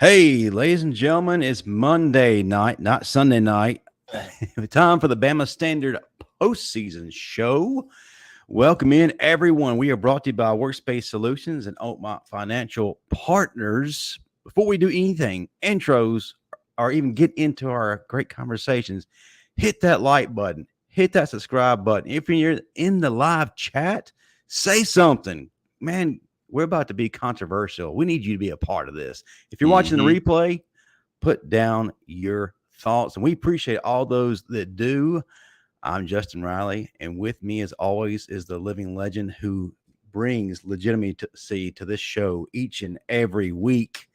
Hey, ladies and gentlemen, it's Monday night, not Sunday night. Time for the Bama Standard postseason show. Welcome in, everyone. We are brought to you by Workspace Solutions and Oakmont Financial Partners. Before we do anything, intros, or even get into our great conversations, hit that like button, hit that subscribe button. If you're in the live chat, say something. Man, we're about to be controversial. We need you to be a part of this. If you're watching the replay, put down your thoughts. And we appreciate all those that do. I'm Justin Riley, and with me, as always, is the living legend who brings legitimacy to this show each and every week,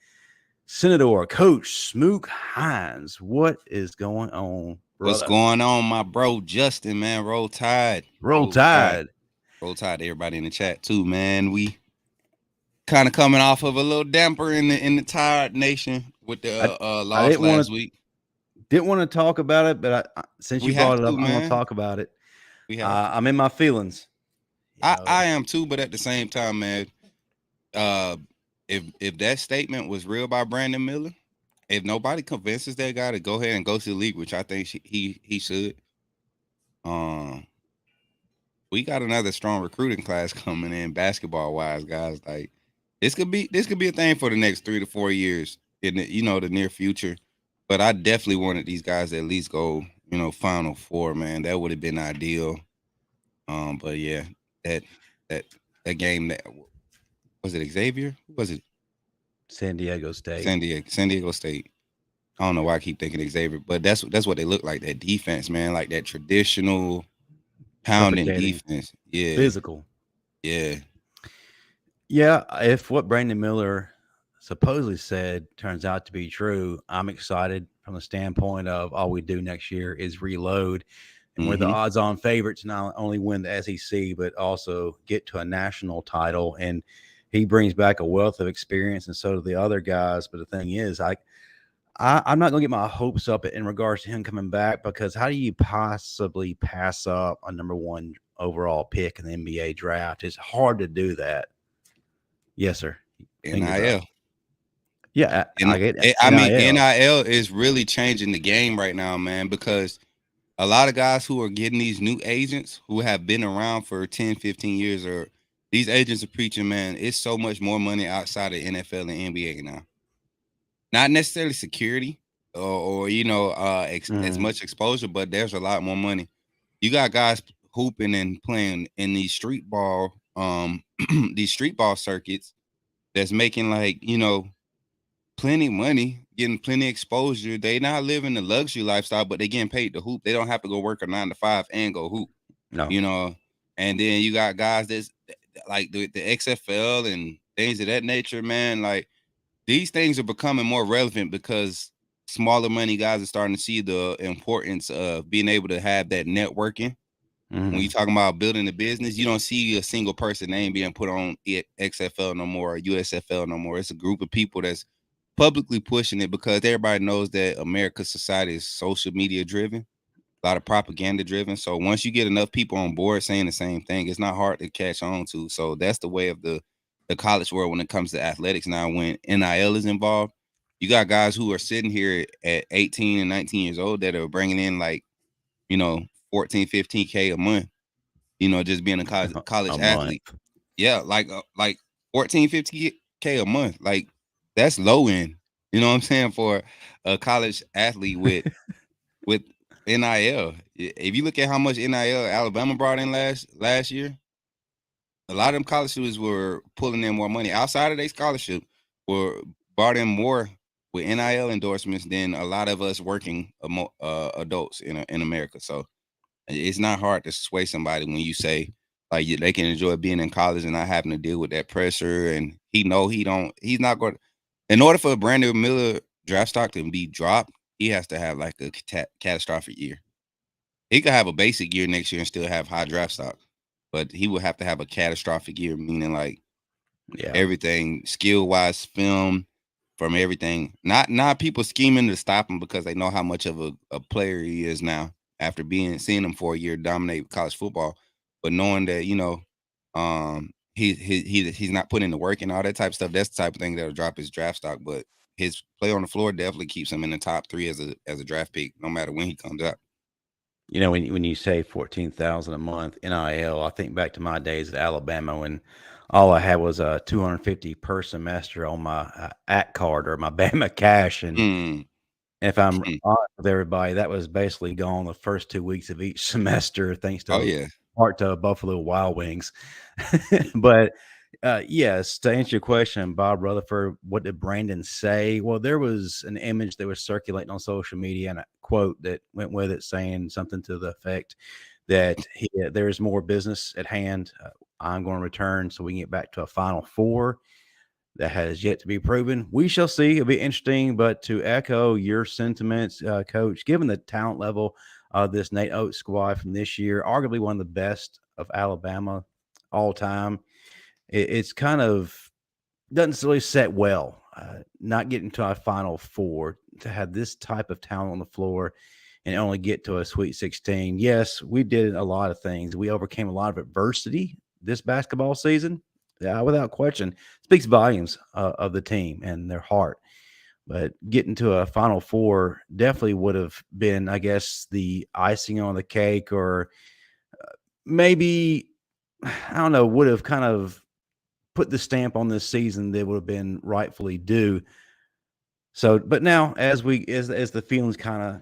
Senator Coach Smook Hines. What is going on, brother? What's going on, my bro Justin, man? Roll Tide. Roll Tide. Roll Tide to everybody in the chat, too, man. We kind of coming off of a little damper in the Tide Nation with the loss last week. Didn't want to talk about it, but since you brought it up, I'm going to talk about it. I'm in my feelings. I am too, but at the same time, man, if that statement was real by Brandon Miller, if nobody convinces that guy to go ahead and go to the league, which I think he should, we got another strong recruiting class coming in basketball wise, guys. Like this could be a thing for the next 3 to 4 years in the near future. But I definitely wanted these guys to at least go, Final Four, man. That would have been ideal. But yeah, that game, that was it Xavier? Who was it? San Diego State. San Diego State. I don't know why I keep thinking Xavier, but that's what they look like. That defense, man, like that traditional pounding defense. Yeah, physical. Yeah. If what Brandon Miller supposedly said turns out to be true, I'm excited from the standpoint of all we do next year is reload. And we're the odds-on favorites, not only win the SEC, but also get to a national title. And he brings back a wealth of experience, and so do the other guys. But the thing is, I'm not going to get my hopes up in regards to him coming back, because how do you possibly pass up a number one overall pick in the NBA draft? It's hard to do that. Yes, sir. NIL. Yeah, NIL is really changing the game right now, man, because a lot of guys who are getting these new agents who have been around for 10, 15 years, or these agents are preaching, man, it's so much more money outside of NFL and NBA now. Not necessarily security or as much exposure, but there's a lot more money. You got guys hooping and playing in these street ball circuits that's making plenty money, getting plenty exposure. They not living the luxury lifestyle, but they getting paid to hoop. They don't have to go work a 9 to 5 and go hoop. No. And then you got guys that's like the XFL and things of that nature, man. Like these things are becoming more relevant because smaller money guys are starting to see the importance of being able to have that networking. When you're talking about building a business, you don't see a single person name being put on XFL no more or USFL no more. It's a group of people that's publicly pushing it because everybody knows that America's society is social media driven, a lot of propaganda driven. So once you get enough people on board saying the same thing, it's not hard to catch on to. So that's the way of the college world when it comes to athletics now. When NIL is involved, you got guys who are sitting here at 18 and 19 years old that are bringing in 14, 15K a month, just being a college athlete. Month. Yeah, like 14, 15K a month. Like that's low end. You know what I'm saying? For a college athlete with NIL. If you look at how much NIL Alabama brought in last year, a lot of them college students were pulling in more money outside of their scholarship, were brought in more with NIL endorsements than a lot of us working adults in America. So it's not hard to sway somebody when you say they can enjoy being in college and not having to deal with that pressure. And he's not going to, in order for Brandon Miller draft stock to be dropped, he has to have a catastrophic year. He could have a basic year next year and still have high draft stock, but he would have to have a catastrophic year, meaning everything skill wise, film, from everything. Not people scheming to stop him because they know how much of a player he is now after seeing him for a year dominate college football, but knowing that he's not putting in the work and all that type of stuff. That's the type of thing that'll drop his draft stock. But his play on the floor definitely keeps him in the top 3 as a draft pick, no matter when he comes out. You know, when you say 14,000 a month NIL, I think back to my days at Alabama when all I had was a 250 per semester on my ACT card or my Bama Cash, and Mm. if I'm honest with everybody, that was basically gone the first 2 weeks of each semester, thanks Oh to yeah. part to Buffalo Wild Wings. But yes, to answer your question, Bob Rutherford, what did Brandon say? Well, there was an image that was circulating on social media and a quote that went with it saying something to the effect that there's more business at hand. I'm going to return so we can get back to a Final Four. That has yet to be proven. We shall see. It'll be interesting. But to echo your sentiments, Coach, given the talent level of this Nate Oates squad from this year, arguably one of the best of Alabama all time, it's kind of doesn't really set well. Not getting to our Final Four to have this type of talent on the floor and only get to a Sweet 16. Yes, we did a lot of things. We overcame a lot of adversity this basketball season. Yeah, without question, speaks volumes of the team and their heart. But getting to a Final Four definitely would have been, I guess, the icing on the cake, or maybe, I don't know, would have kind of put the stamp on this season that would have been rightfully due. So, but now as the feelings kind of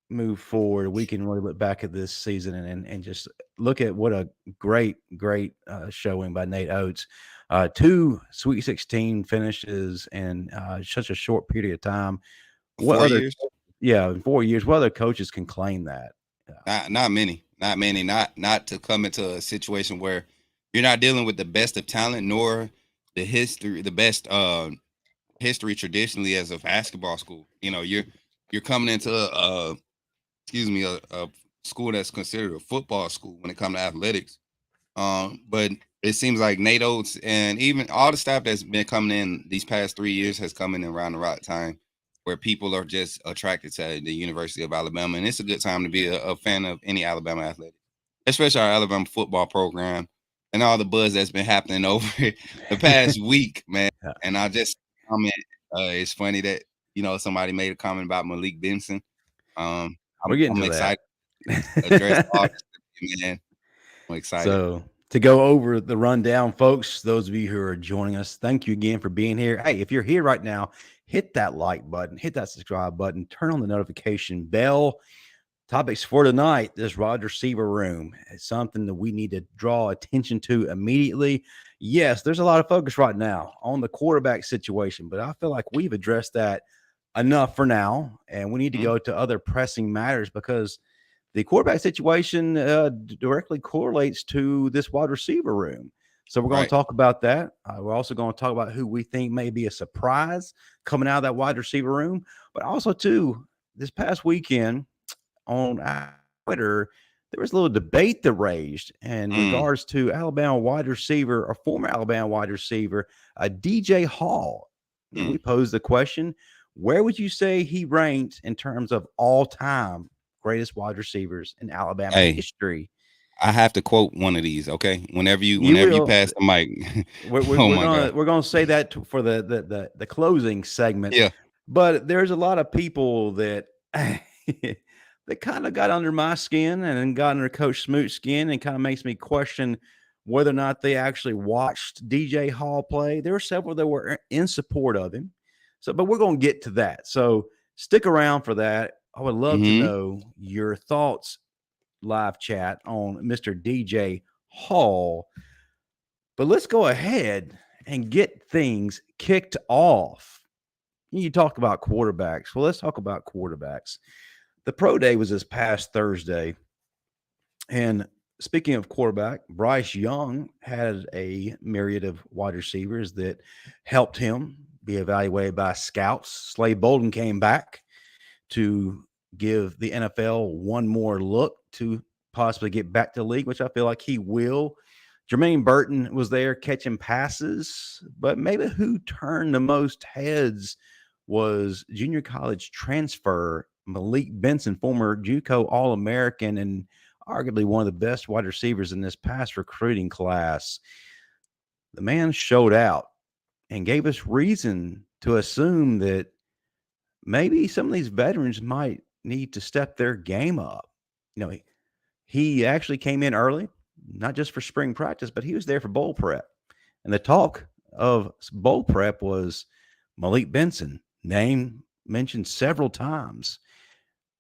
move forward, we can really look back at this season and just look at what a great showing by Nate Oates. 2 Sweet 16 finishes in such a short period of time. What 4 other? years? Yeah, in 4 years. What other coaches can claim that? Not many. Not to come into a situation where you're not dealing with the best of talent, nor the best history traditionally as a basketball school. You know, you're coming into a school that's considered a football school when it comes to athletics. But it seems like Nate Oates and even all the staff that's been coming in these past 3 years has come in around the right time, where people are just attracted to the University of Alabama, and it's a good time to be a fan of any Alabama athletic, especially our Alabama football program and all the buzz that's been happening over the past week, man. Yeah. And I just comment. It's funny that somebody made a comment about Malik Benson. We're getting I'm to excited that. to address all this, man. I'm excited. So to go over the rundown, folks, those of you who are joining us, thank you again for being here. Hey, if you're here right now, hit that like button, hit that subscribe button, turn on the notification bell. Topics for tonight, this wide receiver room is something that we need to draw attention to immediately. Yes, there's a lot of focus right now on the quarterback situation, but I feel like we've addressed that enough for now, and we need to go to other pressing matters because the quarterback situation directly correlates to this wide receiver room. So we're going to talk about that. We're also going to talk about who we think may be a surprise coming out of that wide receiver room, but also too, this past weekend on Twitter, there was a little debate that raged in regards to Alabama wide receiver or former Alabama wide receiver, DJ Hall. And we posed the question, where would you say he ranked in terms of all-time greatest wide receivers in Alabama history? I have to quote one of these, okay? Whenever you pass the mic. We're gonna say that for the closing segment. Yeah. But there's a lot of people that that kind of got under my skin and then got under Coach Smoot's skin and kind of makes me question whether or not they actually watched DJ Hall play. There were several that were in support of him. So, but we're going to get to that. So stick around for that. I would love to know your thoughts, live chat, on Mr. DJ Hall. But let's go ahead and get things kicked off. You talk about quarterbacks. Well, let's talk about quarterbacks. The pro day was this past Thursday. And speaking of quarterback, Bryce Young had a myriad of wide receivers that helped him be evaluated by scouts. Slade Bolden came back to give the NFL one more look to possibly get back to the league, which I feel like he will. Jermaine Burton was there catching passes, but maybe who turned the most heads was junior college transfer Malik Benson, former JUCO All-American and arguably one of the best wide receivers in this past recruiting class. The man showed out and gave us reason to assume that maybe some of these veterans might need to step their game up. You know, he actually came in early, not just for spring practice, but he was there for bowl prep. And the talk of bowl prep was Malik Benson, name mentioned several times.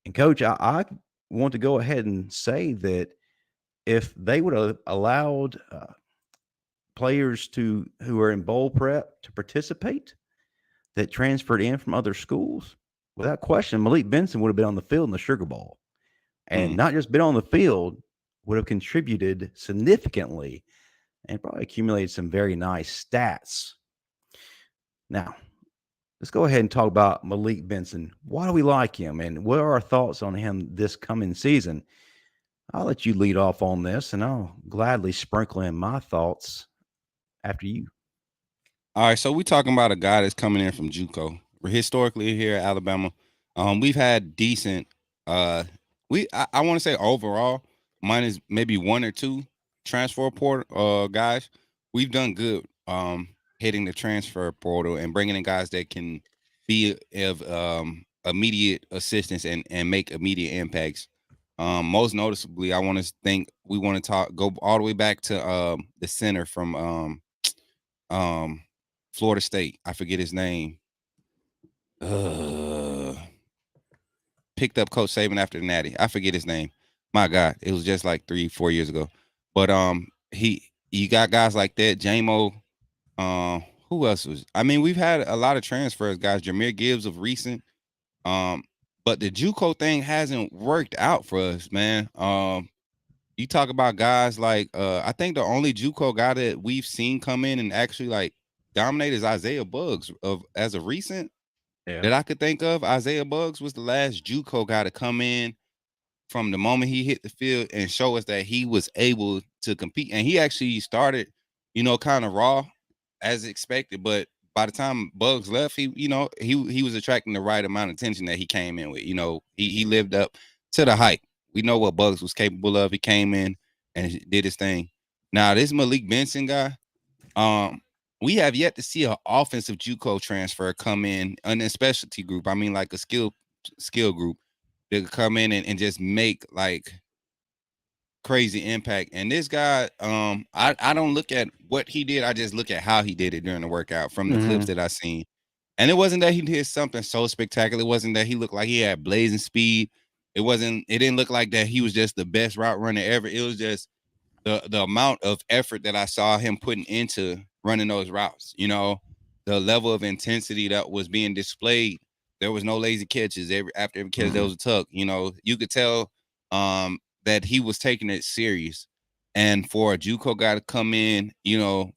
And coach, I want to go ahead and say that if they would have allowed players to who are in bowl prep to participate that transferred in from other schools, without question, Malik Benson would have been on the field in the Sugar Bowl, and not just been on the field, would have contributed significantly and probably accumulated some very nice stats. Now, let's go ahead and talk about Malik Benson. Why do we like him, and what are our thoughts on him this coming season? I'll let you lead off on this, and I'll gladly sprinkle in my thoughts after you. All right, so we're talking about a guy that's coming in from JUCO. Historically here at Alabama, we've had decent. I want to say overall, minus maybe one or two transfer portal guys. We've done good hitting the transfer portal and bringing in guys that can be of immediate assistance and make immediate impacts. Most noticeably, I want to think we want to go all the way back to the center from Florida State. I forget his name. Picked up Coach Saban after the Natty. I forget his name. My God, it was just like 3-4 years ago. But you got guys like that. JMO. Who else was? I mean, we've had a lot of transfers, guys. Jameer Gibbs of recent. But the JUCO thing hasn't worked out for us, man. You talk about guys like I think the only JUCO guy that we've seen come in and actually like dominate is Isaiah Buggs as of recent that I could think of. Isaiah Buggs was the last JUCO guy to come in from the moment he hit the field and show us that he was able to compete. And he actually started, kind of raw as expected, but by the time Buggs left, he was attracting the right amount of attention that he came in with. He lived up to the hype. We know what Buggs was capable of. He came in and did his thing. Now, this Malik Benson guy, we have yet to see an offensive JUCO transfer come in a specialty group. I mean, like a skill group that could come in and just make like crazy impact. And this guy, I don't look at what he did. I just look at how he did it during the workout from the clips that I seen. And it wasn't that he did something so spectacular. It wasn't that he looked like he had blazing speed. It didn't look like that he was just the best route runner ever. It was just the amount of effort that I saw him putting into running those routes. The level of intensity that was being displayed. There was no lazy catches. After every catch, there was a tuck. You could tell that he was taking it serious. And for a JUCO guy to come in,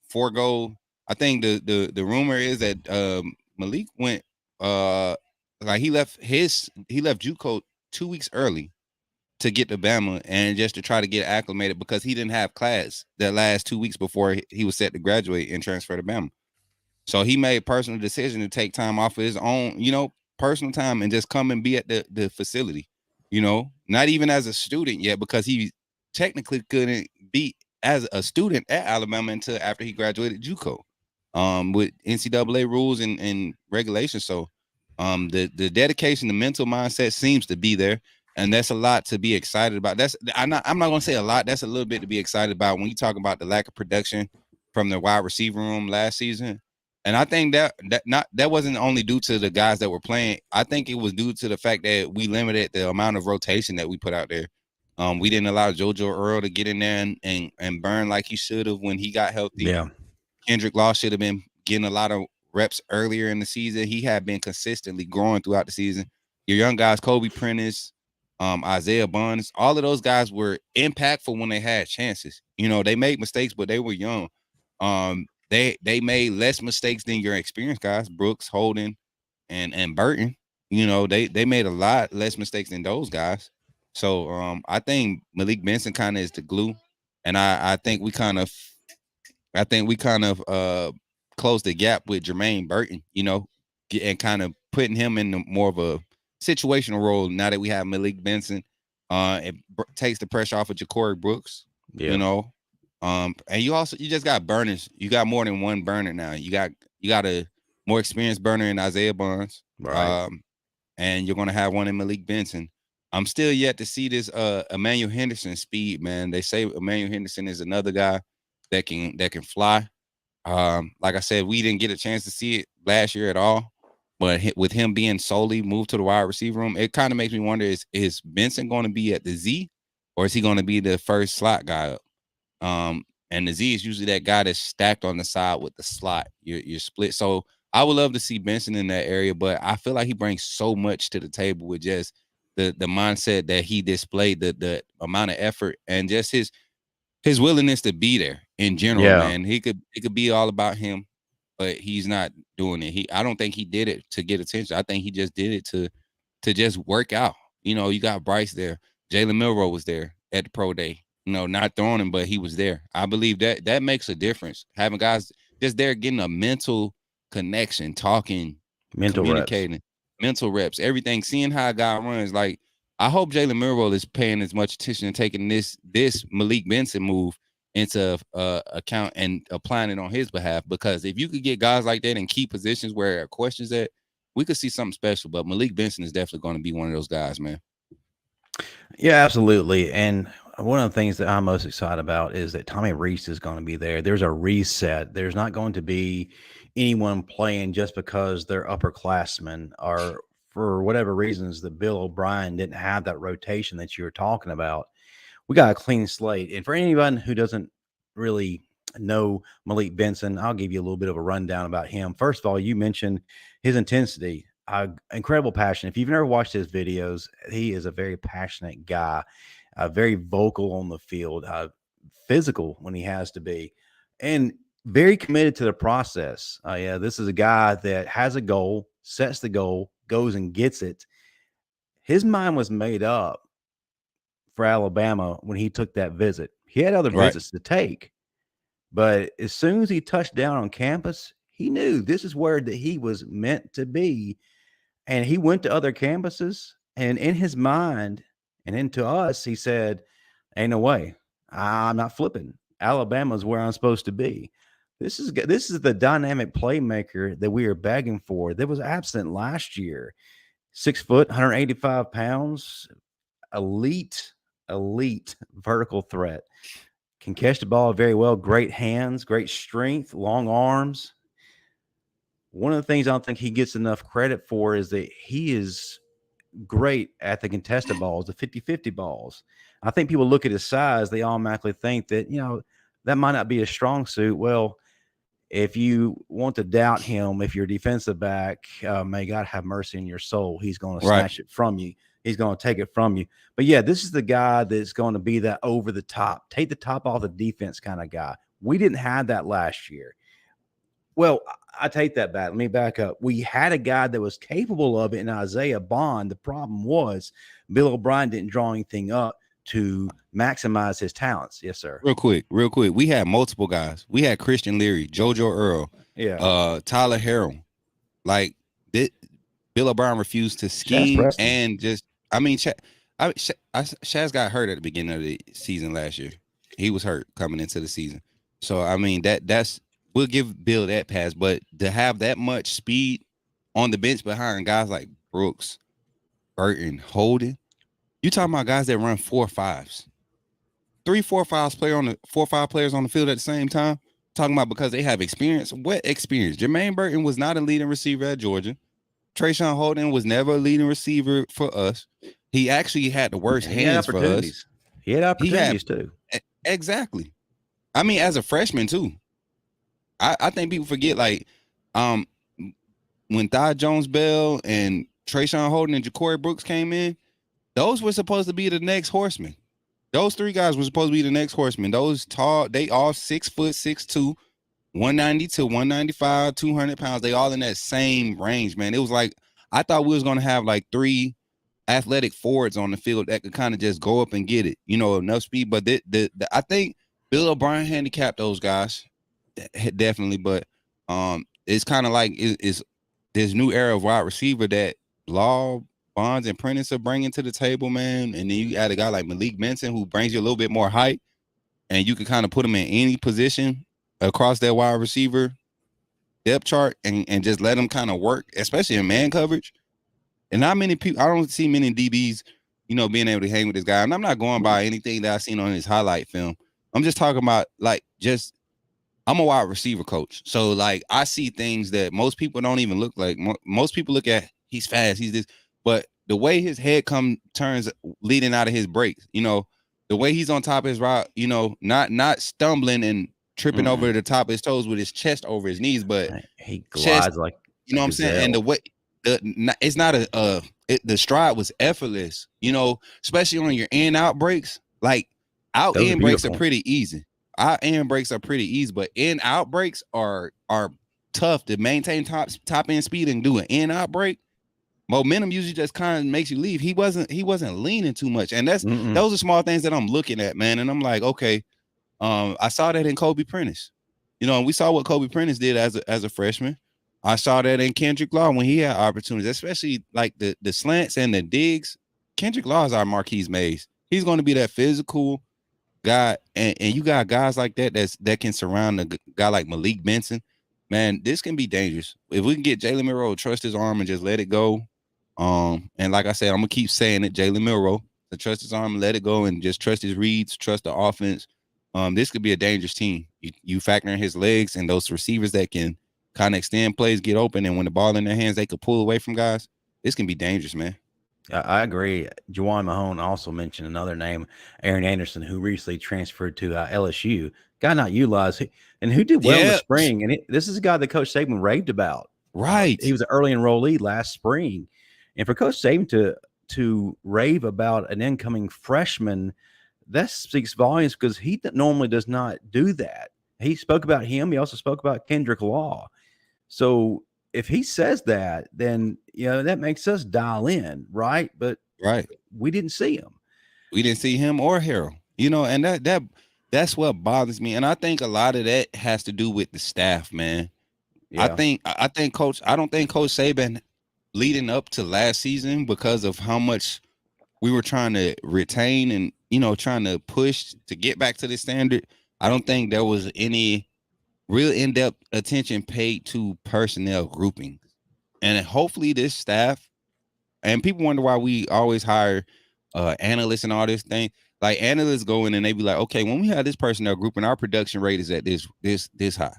forego. I think the rumor is that Malik went like he left JUCO 2 weeks early to get to Bama and just to try to get acclimated because he didn't have class that last 2 weeks before he was set to graduate and transfer to Bama. So he made a personal decision to take time off of his own, personal time and just come and be at the facility, not even as a student yet, because he technically couldn't be as a student at Alabama until after he graduated JUCO, with NCAA rules and regulations. So the dedication, the mental mindset seems to be there. And that's a lot to be excited about. I'm not gonna say a lot. That's a little bit to be excited about when you talk about the lack of production from the wide receiver room last season. And I think that wasn't only due to the guys that were playing. I think it was due to the fact that we limited the amount of rotation that we put out there. We didn't allow JoJo Earl to get in there and burn like he should have when he got healthy. Yeah. Kendrick Law should have been getting a lot of reps earlier in the season. He had been consistently growing throughout the season. Your young guys, Kobe Prentice, Isaiah Bonds, all of those guys were impactful when they had chances. They made mistakes, but they were young. They made less mistakes than your experienced guys, Brooks, Holden, and Burton. They made a lot less mistakes than those guys. So I think Malik Benson kind of is the glue, and I think we kind of closed the gap with Jermaine Burton. And kind of putting him in more of a situational role now that we have Malik Benson. It takes the pressure off of Ja'Cory Brooks. Yeah. And you just got burners. You got more than one burner now. You got to more experienced burner in Isaiah Bonds. Right. And you're gonna have one in Malik Benson. I'm still yet to see this Emmanuel Henderson speed, man. They say Emmanuel Henderson is another guy that can fly. Like I said, we didn't get a chance to see it last year at all. But with him being solely moved to the wide receiver room, it kind of makes me wonder: is Benson going to be at the Z, or is he going to be the first slot guy up? And the Z is usually that guy that's stacked on the side with the slot. You're split. So I would love to see Benson in that area, but I feel like he brings so much to the table with just the mindset that he displayed, the amount of effort, and just his willingness to be there in general, Yeah. man. It could be all about him, but he's not doing it. I don't think he did it to get attention. I think he just did it to just work out. You know, you got Bryce there. Jalen Milroe was there at the pro day. You know, not throwing him, but he was there. I believe that makes a difference. Having guys just there getting a mental connection, talking, communicating, mental reps, everything, seeing how a guy runs. Like, I hope Jalen Milroe is paying as much attention and taking this Malik Benson move into account and applying it on his behalf. Because if you could get guys like that in key positions where there are questions at, we could see something special. But Malik Benson is definitely going to be one of those guys, man. Yeah, absolutely. And one of the things that I'm most excited about is that Tommy Rees is going to be there. There's a reset. There's not going to be anyone playing just because they're upperclassmen or for whatever reasons that Bill O'Brien didn't have that rotation that you were talking about. We got a clean slate. And for anyone who doesn't really know Malik Benson, I'll give you a little bit of a rundown about him. First of all, you mentioned his intensity. Incredible passion. If you've never watched his videos, he is a very passionate guy, very vocal on the field, physical when he has to be, and very committed to the process. Yeah, this is a guy that has a goal, sets the goal, goes and gets it. His mind was made up for Alabama when he took that visit. He had other visits to take, but as soon as he touched down on campus, he knew this is where that he was meant to be. And he went to other campuses, and in his mind and into us, he said, ain't no way. I'm not flipping. Alabama's where I'm supposed to be. This is the dynamic playmaker that we are begging for that was absent last year. 6 foot, 185 pounds, elite vertical threat. Can catch the ball very well. Great hands, great strength, long arms. One of the things I don't think he gets enough credit for is that he is great at the contested balls, the 50-50 balls. I think people look at his size, they automatically think that, that might not be a strong suit. Well, if you want to doubt him, if you're a defensive back, may God have mercy in your soul. He's going to snatch it from you. He's going to take it from you. But yeah, this is the guy that's going to be that over the top, take the top off the defense kind of guy. We didn't have that last year. Well, I take that back. Let me back up. We had a guy that was capable of it in Isaiah Bond. The problem was Bill O'Brien didn't draw anything up to maximize his talents. Yes, sir. Real quick. We had multiple guys. We had Christian Leary, JoJo Earl, Tyler Harrell. Like, Bill O'Brien refused to scheme and just. I mean, Shaz got hurt at the beginning of the season last year. He was hurt coming into the season. So I mean that's. We'll give Bill that pass, but to have that much speed on the bench behind guys like Brooks, Burton, Holden, you talking about guys that run 4.5s, 3-4-5 players on the field at the same time. Talking about because they have experience. What experience? Jermaine Burton was not a leading receiver at Georgia. Trayshawn Holden was never a leading receiver for us. He actually had the worst hands for us. He had opportunities too. Exactly. I mean, as a freshman too. I think people forget, like, when Thad Jones-Bell and Trayshawn Holden and Ja'Cory Brooks came in, those were supposed to be the next horsemen. Those three guys were supposed to be the next horsemen. Those tall, they all 6 foot 6'2", 192, 195, 200 pounds. They all in that same range, man. It was like, I thought we was going to have like 3 athletic forwards on the field that could kind of just go up and get it, enough speed. But I think Bill O'Brien handicapped those guys. Definitely, but it's kind of like it's this new era of wide receiver that Law, Bonds, and Prentice are bringing to the table, man. And then you add a guy like Malik Benson who brings you a little bit more height, and you can kind of put him in any position across that wide receiver depth chart and just let him kind of work, especially in man coverage. And not many people, I don't see many DBs, being able to hang with this guy. And I'm not going by anything that I've seen on his highlight film. I'm just talking about I'm a wide receiver coach. So like I see things that most people don't even look like. Most people look at he's fast, he's this, but the way his head turns leading out of his breaks, the way he's on top of his route, not stumbling and tripping over the top of his toes with his chest over his knees, but he glides chest, like what I'm saying, and the way it's not the stride was effortless, especially on your in out breaks. Like out in breaks are pretty easy. Out in breaks are pretty easy, but in out breaks are tough to maintain top end speed and do an in out break. Momentum usually just kind of makes you leave. He wasn't leaning too much, and those are small things that I'm looking at, man. And I'm like, okay, I saw that in Kobe Prentice, and we saw what Kobe Prentice did as a freshman. I saw that in Kendrick Law when he had opportunities, especially like the slants and the digs. Kendrick Law is our Marquise Mays. He's going to be that physical guy, and you got guys like that can surround a guy like Malik Benson. Man, this can be dangerous. If we can get Jalen Milroe to trust his arm and just let it go, and like I said, I'm gonna keep saying it, Jalen Milroe, to trust his arm, let it go, and just trust his reads, trust the offense. This could be a dangerous team. You factor in his legs and those receivers that can kind of extend plays, get open, and when the ball in their hands, they could pull away from guys. This can be dangerous, man. I agree. Juwan Mahone also mentioned another name, Aaron Anderson, who recently transferred to LSU. Guy not utilized, and who did well in the spring. And this is a guy that Coach Saban raved about. Right. He was an early enrollee last spring. And for Coach Saban to rave about an incoming freshman, that speaks volumes because he normally does not do that. He spoke about him. He also spoke about Kendrick Law. So if he says that, then that makes us dial in, right? But we didn't see him. We didn't see him or Harold. And that's what bothers me. And I think a lot of that has to do with the staff, man. Yeah. I don't think Coach Saban leading up to last season, because of how much we were trying to retain and trying to push to get back to the standard, I don't think there was any real in-depth attention paid to personnel groupings. And hopefully this staff, and people wonder why we always hire analysts and all this thing. Like analysts go in and they be like, okay, when we have this personnel group and our production rate is at this high,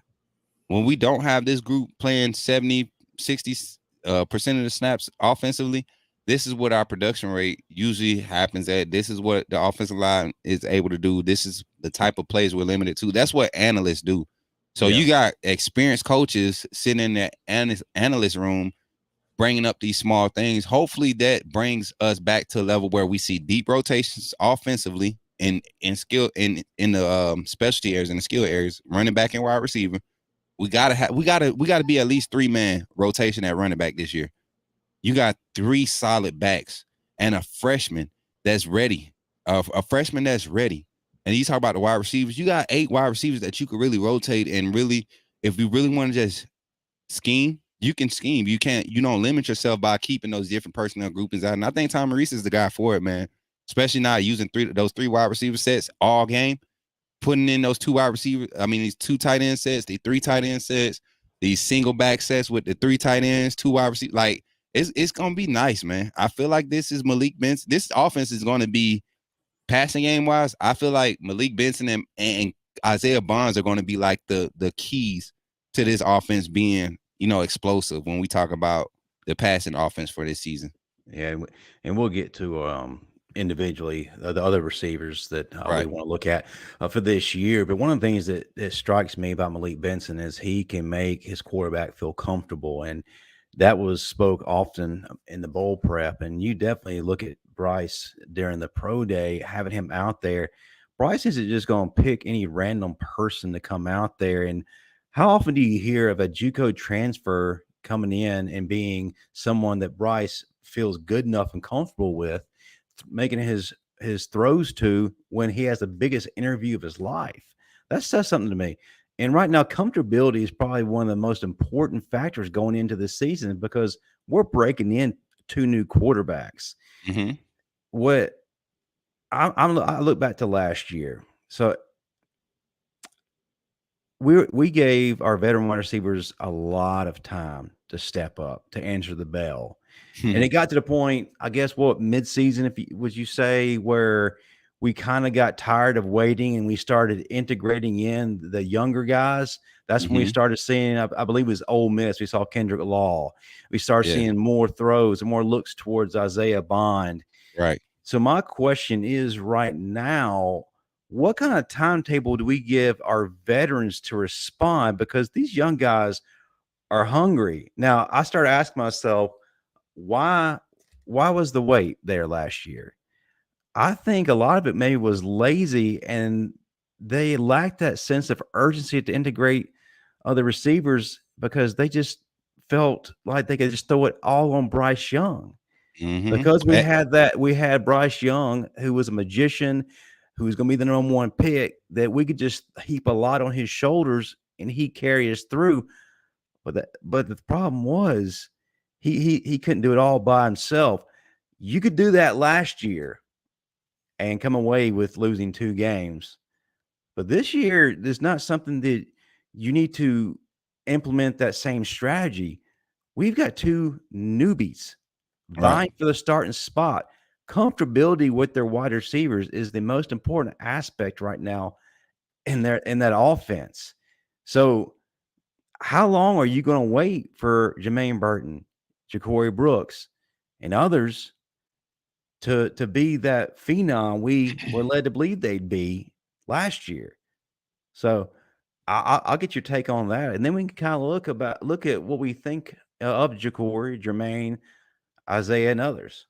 when we don't have this group playing 70, 60% of the snaps offensively, this is what our production rate usually happens at. This is what the offensive line is able to do. This is the type of plays we're limited to. That's what analysts do. So you got experienced coaches sitting in the analyst room bringing up these small things. Hopefully that brings us back to a level where we see deep rotations offensively in skill in the specialty areas and the skill areas, running back and wide receiver. We gotta be at least 3-man rotation at running back this year. You got 3 solid backs and a freshman that's ready. A freshman that's ready. And you talk about the wide receivers. You got 8 wide receivers that you could really rotate and really, if you really want to just scheme, you can scheme. You don't limit yourself by keeping those different personnel groupings out. And I think Tommy Rees is the guy for it, man. Especially not using those 3 wide receiver sets all game. Putting in those 2 wide receivers, these 2 tight end sets, the 3 tight end sets, these single back sets with the 3 tight ends, 2 wide receivers. Like, it's gonna be nice, man. I feel like this is Malik Benson. This offense is gonna be passing game wise. I feel like Malik Benson and Isaiah Bonds are gonna be like the keys to this offense being, explosive when we talk about the passing offense for this season. Yeah, and we'll get to individually the other receivers that we want to look at for this year. But one of the things that strikes me about Malik Benson is he can make his quarterback feel comfortable, and that was spoke often in the bowl prep. And you definitely look at Bryce during the pro day, having him out there. Bryce isn't just going to pick any random person to come out there. And how often do you hear of a JUCO transfer coming in and being someone that Bryce feels good enough and comfortable with, making his throws to when he has the biggest interview of his life? That says something to me. And right now, comfortability is probably one of the most important factors going into this season, because we're breaking in 2 new quarterbacks. Mm-hmm. What I look back to last year. So we gave our veteran wide receivers a lot of time to step up, to answer the bell. And it got to the point, I guess, what midseason, would you say, where we kind of got tired of waiting and we started integrating in the younger guys. That's when we started seeing, I believe it was Ole Miss. We saw Kendrick Law. We started seeing more throws and more looks towards Isaiah Bond. Right. So my question is right now, what kind of timetable do we give our veterans to respond? Because these young guys are hungry. Now, I started asking myself, why was the wait there last year? I think a lot of it maybe was lazy, and they lacked that sense of urgency to integrate other receivers because they just felt like they could just throw it all on Bryce Young. Because we had Bryce Young, who was a magician, who was going to be the number one pick, that we could just heap a lot on his shoulders and he carried us through. But the problem was he couldn't do it all by himself. You could do that last year and come away with losing 2 games. But this year, there's not something that you need to implement that same strategy. We've got 2 newbies vying for the starting spot. Comfortability with their wide receivers is the most important aspect right now in that offense. So how long are you going to wait for Jermaine Burton, Ja'Cory Brooks, and others to be that phenom we were led to believe they'd be last year? So I'll get your take on that, and then we can kind of look at what we think of Ja'Cory, Jermaine, Isaiah, and others.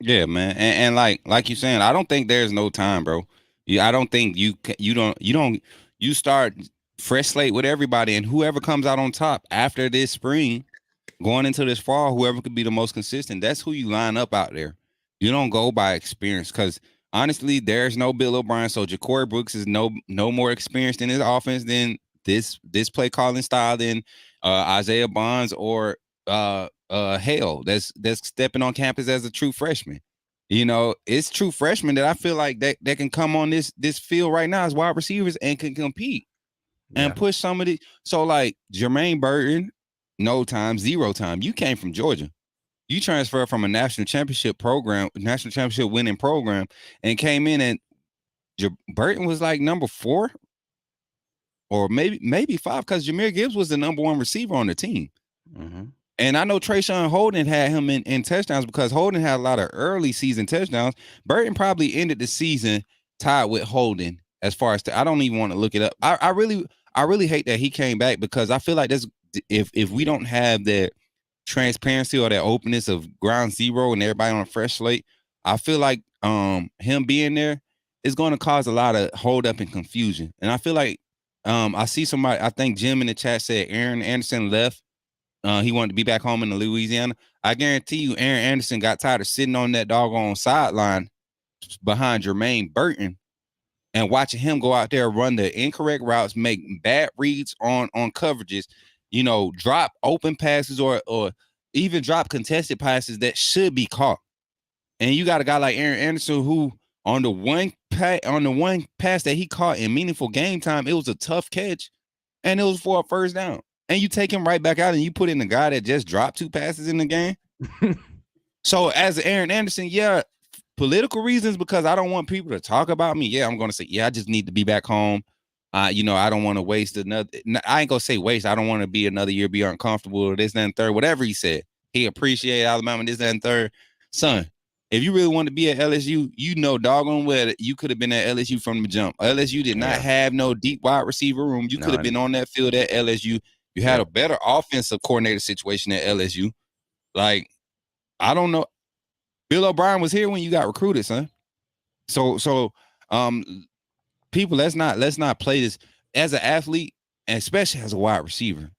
Yeah, man, and like you saying, I don't think there's no time, bro. I don't think you start fresh slate with everybody, and whoever comes out on top after this spring, going into this fall, whoever could be the most consistent, that's who you line up out there. You don't go by experience, because honestly, there's no Bill O'Brien, so Ja'Cory Brooks is no more experienced in his offense than this play calling style than Isaiah Bonds or Hale that's stepping on campus as a true freshman. You know, it's true freshmen that I feel like that can come on this field right now as wide receivers and can compete and push somebody. So like Jermaine Burton, no time, 0 time. You came from Georgia. You transferred from a national championship winning program, and came in, and Burton was like number 4 or maybe 5, because Jahmyr Gibbs was the number 1 receiver on the team. And I know Trayshawn Holden had him in touchdowns, because Holden had a lot of early season touchdowns. Burton probably ended the season tied with Holden as far as I don't even want to look it up. I really hate that he came back, because I feel like this, if we don't have that transparency or that openness of ground zero and everybody on a fresh slate, I feel like him being there is going to cause a lot of hold up and confusion. And I feel like I see somebody, I think Jim in the chat said Aaron Anderson left. He wanted to be back home in Louisiana. I guarantee you Aaron Anderson got tired of sitting on that doggone sideline behind Jermaine Burton and watching him go out there, run the incorrect routes, make bad reads on coverages, you know, drop open passes or even drop contested passes that should be caught. And you got a guy like Aaron Anderson who on the one pass that he caught in meaningful game time, it was a tough catch and it was for a first down. And you take him right back out and you put in the guy that just dropped 2 passes in the game. So as Aaron Anderson, political reasons, because I don't want people to talk about me. I'm going to say, I just need to be back home. You know, I don't want to waste another. I ain't going to say waste. I don't want to be another year, be uncomfortable, or this, that, and third, whatever he said. He appreciated Alabama, this, that, and third. Son, if you really want to be at LSU, you know doggone well you could have been at LSU from the jump. LSU did not have no deep wide receiver room. You could have been on that field at LSU. You had a better offensive coordinator situation at LSU. Like, I don't know. Bill O'Brien was here when you got recruited, son. So people, let's not play this as an athlete, and especially as a wide receiver.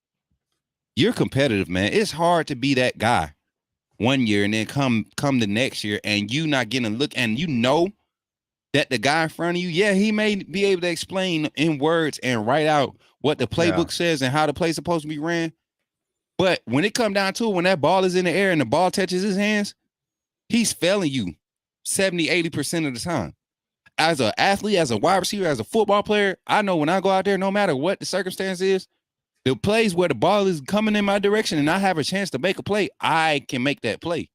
You're competitive, man. It's hard to be that guy one year and then come the next year and you not getting a look, and you know that the guy in front of you, he may be able to explain in words and write out what the playbook says and how the play's supposed to be ran. But when it come down to it, when that ball is in the air and the ball touches his hands, he's failing you 70, 80% of the time. as an athlete, as a wide receiver, as a football player, I know when I go out there, no matter what the circumstance is, the plays where the ball is coming in my direction and I have a chance to make a play, I can make that play.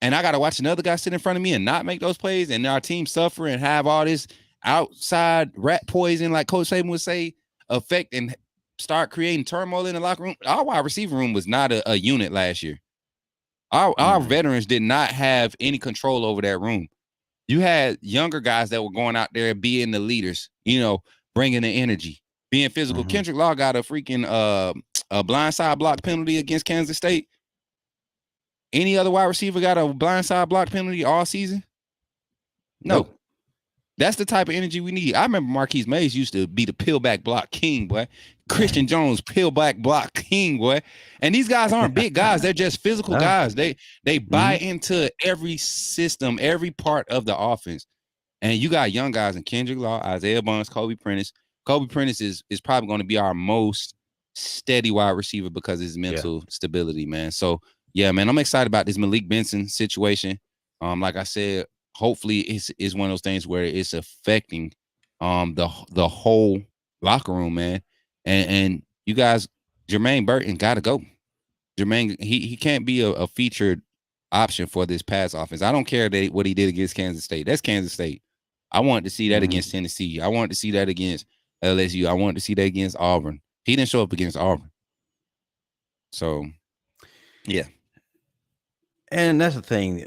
And I got to watch another guy sit in front of me and not make those plays, and our team suffer and have all this outside rat poison, like Coach Saban would say, affect and start creating turmoil in the locker room. Our wide receiver room was not a unit last year. Our veterans did not have any control over that room. You had younger guys that were going out there being the leaders, bringing the energy, being physical. Kendrick Law got a freaking a blindside block penalty against Kansas State. Any other wide receiver got a blindside block penalty all season? No. That's the type of energy we need. I remember Marquise Mays used to be the peel back block king, boy. Christian Jones, peel back block king, boy. And these guys aren't big guys. They're just physical guys. They buy into every system, every part of the offense. And you got young guys in Kendrick Law, Isaiah Bonds, Kobe Prentice. Kobe Prentice is probably going to be our most steady wide receiver because of his mental stability, man. So, yeah, man, I'm excited about this Malik Benson situation. Like I said, hopefully it's one of those things where it's affecting the whole locker room, man. And you guys, Jermaine Burton got to go. Jermaine, he can't be a featured option for this pass offense. I don't care what he did against Kansas State. That's Kansas State. I wanted to see that against Tennessee. I wanted to see that against LSU. I wanted to see that against Auburn. He didn't show up against Auburn. So, yeah. And that's the thing.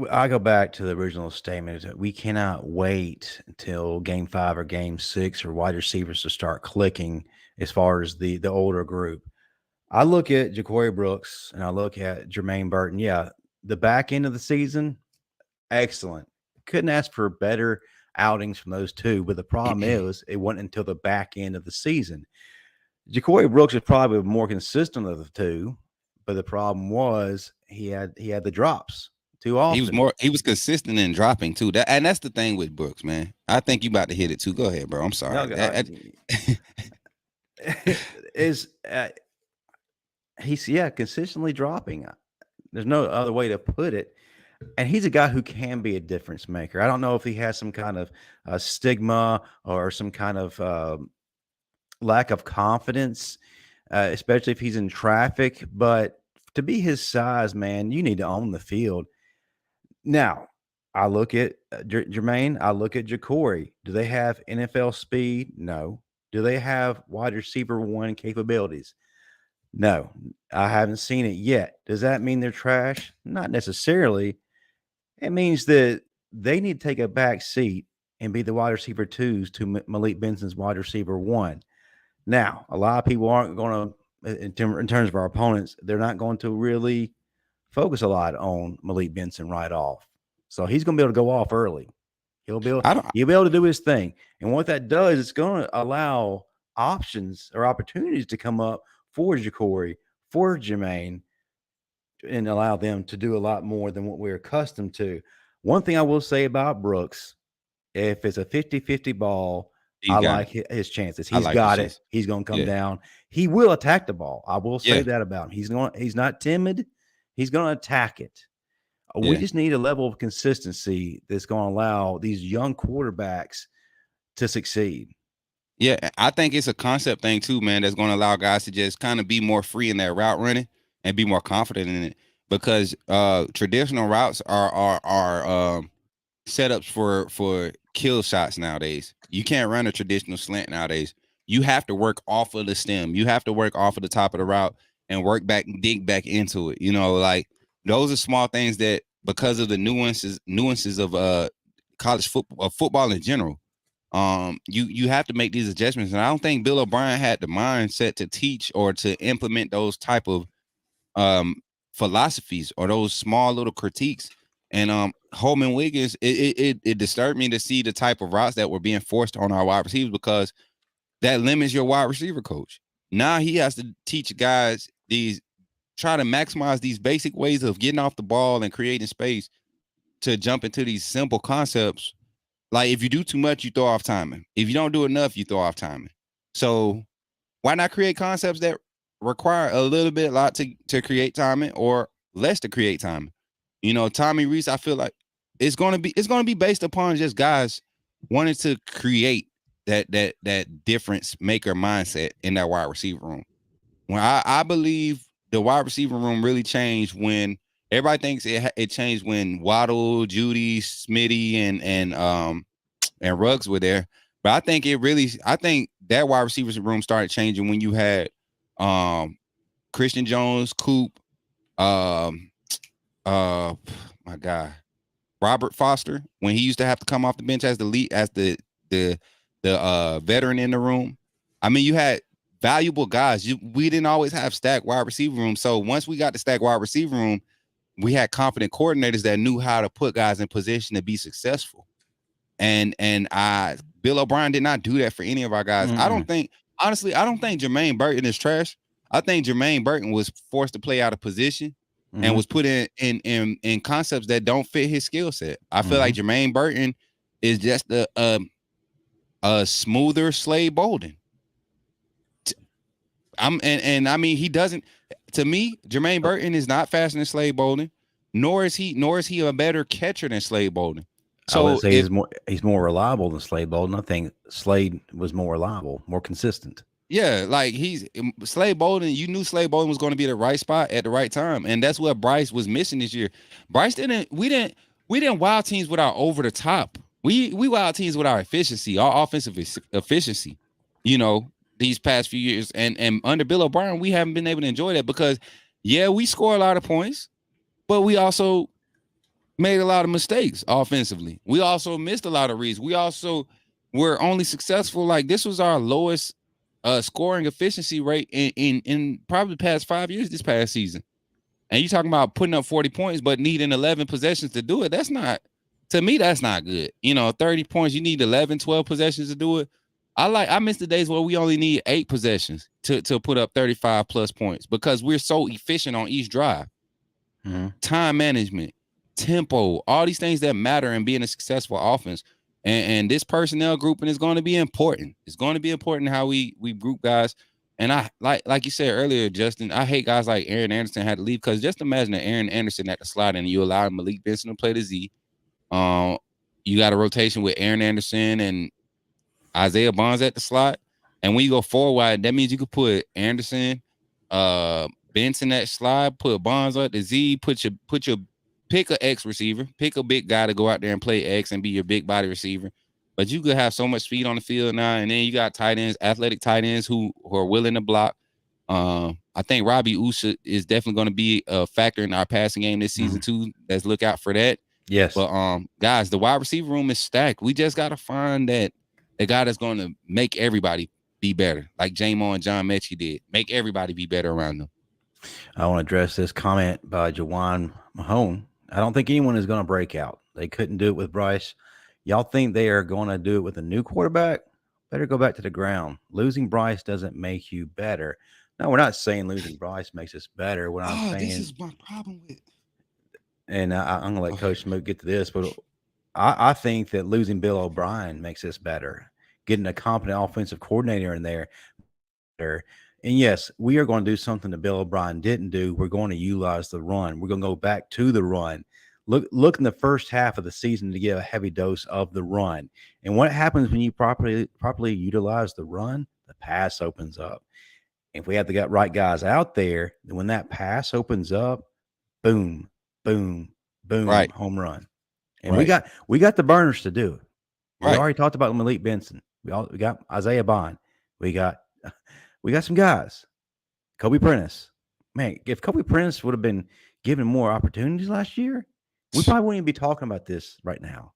I go back to the original statement that we cannot wait until game 5 or game 6 or wide receivers to start clicking as far as the older group. I look at Ja'Cory Brooks and I look at Jermaine Burton. Yeah, the back end of the season, excellent. Couldn't ask for better outings from those two. But the problem is it wasn't until the back end of the season. Ja'Cory Brooks is probably more consistent of the two, but the problem was he had the drops too often. He was consistent in dropping too. And that's the thing with Brooks, man. I think you about to hit it too. Go ahead, bro. I'm sorry. No, he's consistently dropping. There's no other way to put it. And he's a guy who can be a difference maker. I don't know if he has some kind of stigma or some kind of lack of confidence, especially if he's in traffic. But to be his size, man, you need to own the field. Now, I look at Jermaine. I look at Ja'Cory. Do they have NFL speed? No. Do they have wide receiver 1 capabilities? No. I haven't seen it yet. Does that mean they're trash? Not necessarily. It means that they need to take a back seat and be the wide receiver 2s to Malik Benson's wide receiver 1. Now, a lot of people aren't going to, in terms of our opponents, they're not going to really focus a lot on Malik Benson right off. So he's going to be able to go off early. He'll be able to do his thing. And what that does, it's going to allow options or opportunities to come up for Ja'Cory, for Jermaine, and allow them to do a lot more than what we're accustomed to. One thing I will say about Brooks, if it's a 50-50 ball, I like his chances. He's got it. He's going to come down. He will attack the ball. I will say that about him. He's not timid. He's going to attack it. We just need a level of consistency that's going to allow these young quarterbacks to succeed. Yeah, I think it's a concept thing too, man, that's going to allow guys to just kind of be more free in their route running and be more confident in it, because traditional routes are setups for kill shots nowadays. You can't run a traditional slant nowadays. You have to work off of the stem. You have to work off of the top of the route and work back and dig back into it. Like those are small things that, because of the nuances of college football in general, you have to make these adjustments. And I don't think Bill O'Brien had the mindset to teach or to implement those type of philosophies or those small little critiques. And Holman Wiggins, it disturbed me to see the type of routes that were being forced on our wide receivers, because that limits your wide receiver coach. Now he has to teach guys try to maximize these basic ways of getting off the ball and creating space to jump into these simple concepts. Like if you do too much, you throw off timing. If you don't do enough, you throw off timing. So why not create concepts that require a little bit, a lot to create timing, or less to create timing? Tommy Rees, I feel like it's gonna be based upon just guys wanting to create that difference maker mindset in that wide receiver room. When I believe the wide receiver room really changed when everybody thinks it changed when Waddle, Judy, Smitty, and Ruggs were there. But I think that wide receivers room started changing when you had Christian Jones, Coop, my God, Robert Foster, when he used to have to come off the bench as the veteran in the room. I mean, you had valuable guys. We didn't always have stacked wide receiver room. So once we got the stacked wide receiver room, we had confident coordinators that knew how to put guys in position to be successful. And Bill O'Brien did not do that for any of our guys. I don't think Jermaine Burton is trash. I think Jermaine Burton was forced to play out of position and was put in concepts that don't fit his skill set. I feel like Jermaine Burton is just a smoother Slade Bolden. I mean, he doesn't. To me, Jermaine Burton is not faster than Slade Bolden, nor is he a better catcher than Slade Bolden. So I would say he's more reliable than Slade Bolden. I think Slade was more reliable, more consistent. Yeah, like Slade Bolden. You knew Slade Bolden was going to be at the right spot at the right time, and that's what Bryce was missing this year. Bryce we didn't wild teams with our over the top. We wild teams with our efficiency, our offensive efficiency. You know, these past few years, and under Bill O'Brien, we haven't been able to enjoy that because, yeah, we score a lot of points, but we also made a lot of mistakes offensively. We also missed a lot of reads. We also were only successful. Like, this was our lowest scoring efficiency rate in probably the past 5 years this past season. And you talking about putting up 40 points, but needing 11 possessions to do it. That's not, to me, that's not good. 30 points, you need 11, 12 possessions to do it. I miss the days where we only need 8 possessions to put up 35 plus points because we're so efficient on each drive. Time management, tempo, all these things that matter in being a successful offense. And this personnel grouping is going to be important. It's going to be important how we group guys. And I like you said earlier, Justin, I hate guys like Aaron Anderson had to leave because just imagine that Aaron Anderson at the slot and you allow Malik Benson to play the Z. You got a rotation with Aaron Anderson and Isaiah Bonds at the slot. And when you go 4 wide, that means you could put Anderson, Benson at slide, put Bonds at the Z, put your pick a X receiver, pick a big guy to go out there and play X and be your big body receiver. But you could have so much speed on the field now, and then you got tight ends, athletic tight ends who are willing to block. I think Robbie Usha is definitely going to be a factor in our passing game this season too. Let's look out for that. Yes. But guys, the wide receiver room is stacked. We just got to find that the guy that's going to make everybody be better, like J-Mo and John Mechie did. Make everybody be better around them. I want to address this comment by Jawan Mahone. I don't think anyone is going to break out. They couldn't do it with Bryce. Y'all think they are going to do it with a new quarterback? Better go back to the ground. Losing Bryce doesn't make you better. No, we're not saying losing Bryce makes us better. What I'm saying, this is my problem with. And I'm going to let Coach Smoke get to this, but I think that losing Bill O'Brien makes us better. Getting a competent offensive coordinator in there. And yes, we are going to do something that Bill O'Brien didn't do. We're going to utilize the run. We're going to go back to the run. Look in the first half of the season to get a heavy dose of the run. And what happens when you properly utilize the run? The pass opens up. If we have the right guys out there, then when that pass opens up, boom, boom, boom, right. Home run. And we got the burners to do it. We already talked about Malik Benson. We got Isaiah Bond. We got some guys. Kobe Prentice. Man, if Kobe Prentice would have been given more opportunities last year, we probably wouldn't even be talking about this right now.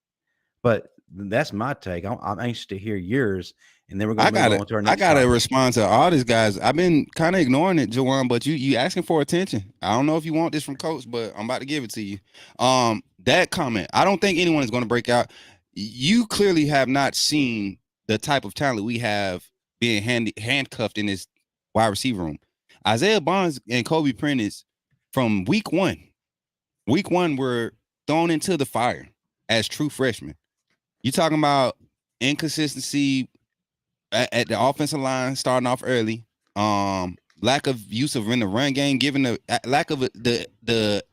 But that's my take. I'm anxious to hear yours, and then we're going to move on to our next. I got to respond to all these guys. I've been kind of ignoring it, Jawan, but you asking for attention. I don't know if you want this from Coach, but I'm about to give it to you. That comment, I don't think anyone is going to break out. You clearly have not seen the type of talent we have being handcuffed in this wide receiver room. Isaiah Bonds and Kobe Prentice from week one were thrown into the fire as true freshmen. You talking about inconsistency at the offensive line starting off early, lack of use of in the run game, given the lack of the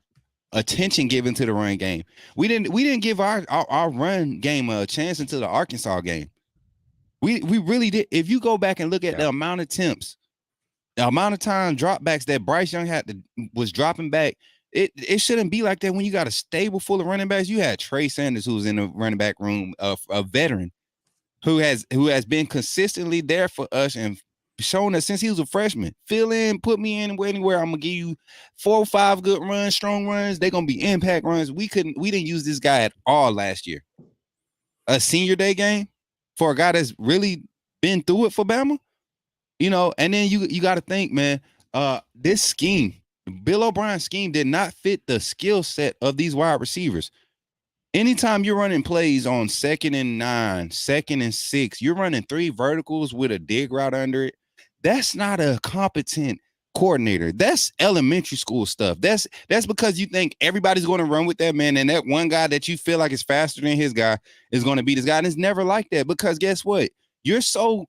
attention given to the run game. We didn't give our run game a chance until the Arkansas game. We really did. If you go back and look at the amount of attempts, the amount of time dropbacks that Bryce Young was dropping back, it shouldn't be like that when you got a stable full of running backs. You had Trey Sanders, who was in the running back room, a veteran who has been consistently there for us and shown us since he was a freshman. Fill in, put me in anywhere. I'm gonna give you 4 or 5 good runs, strong runs. They're gonna be impact runs. We didn't use this guy at all last year. A senior day game for a guy that's really been through it for Bama, and then you got to think, man, this scheme, Bill O'Brien's scheme, did not fit the skill set of these wide receivers. Anytime you're running plays on 2nd and 9, 2nd and 6, you're running 3 verticals with a dig route under it. That's not a competent coordinator. That's elementary school stuff. That's because you think everybody's going to run with that man, and that one guy that you feel like is faster than his guy is going to beat his guy. And it's never like that, because guess what? You're so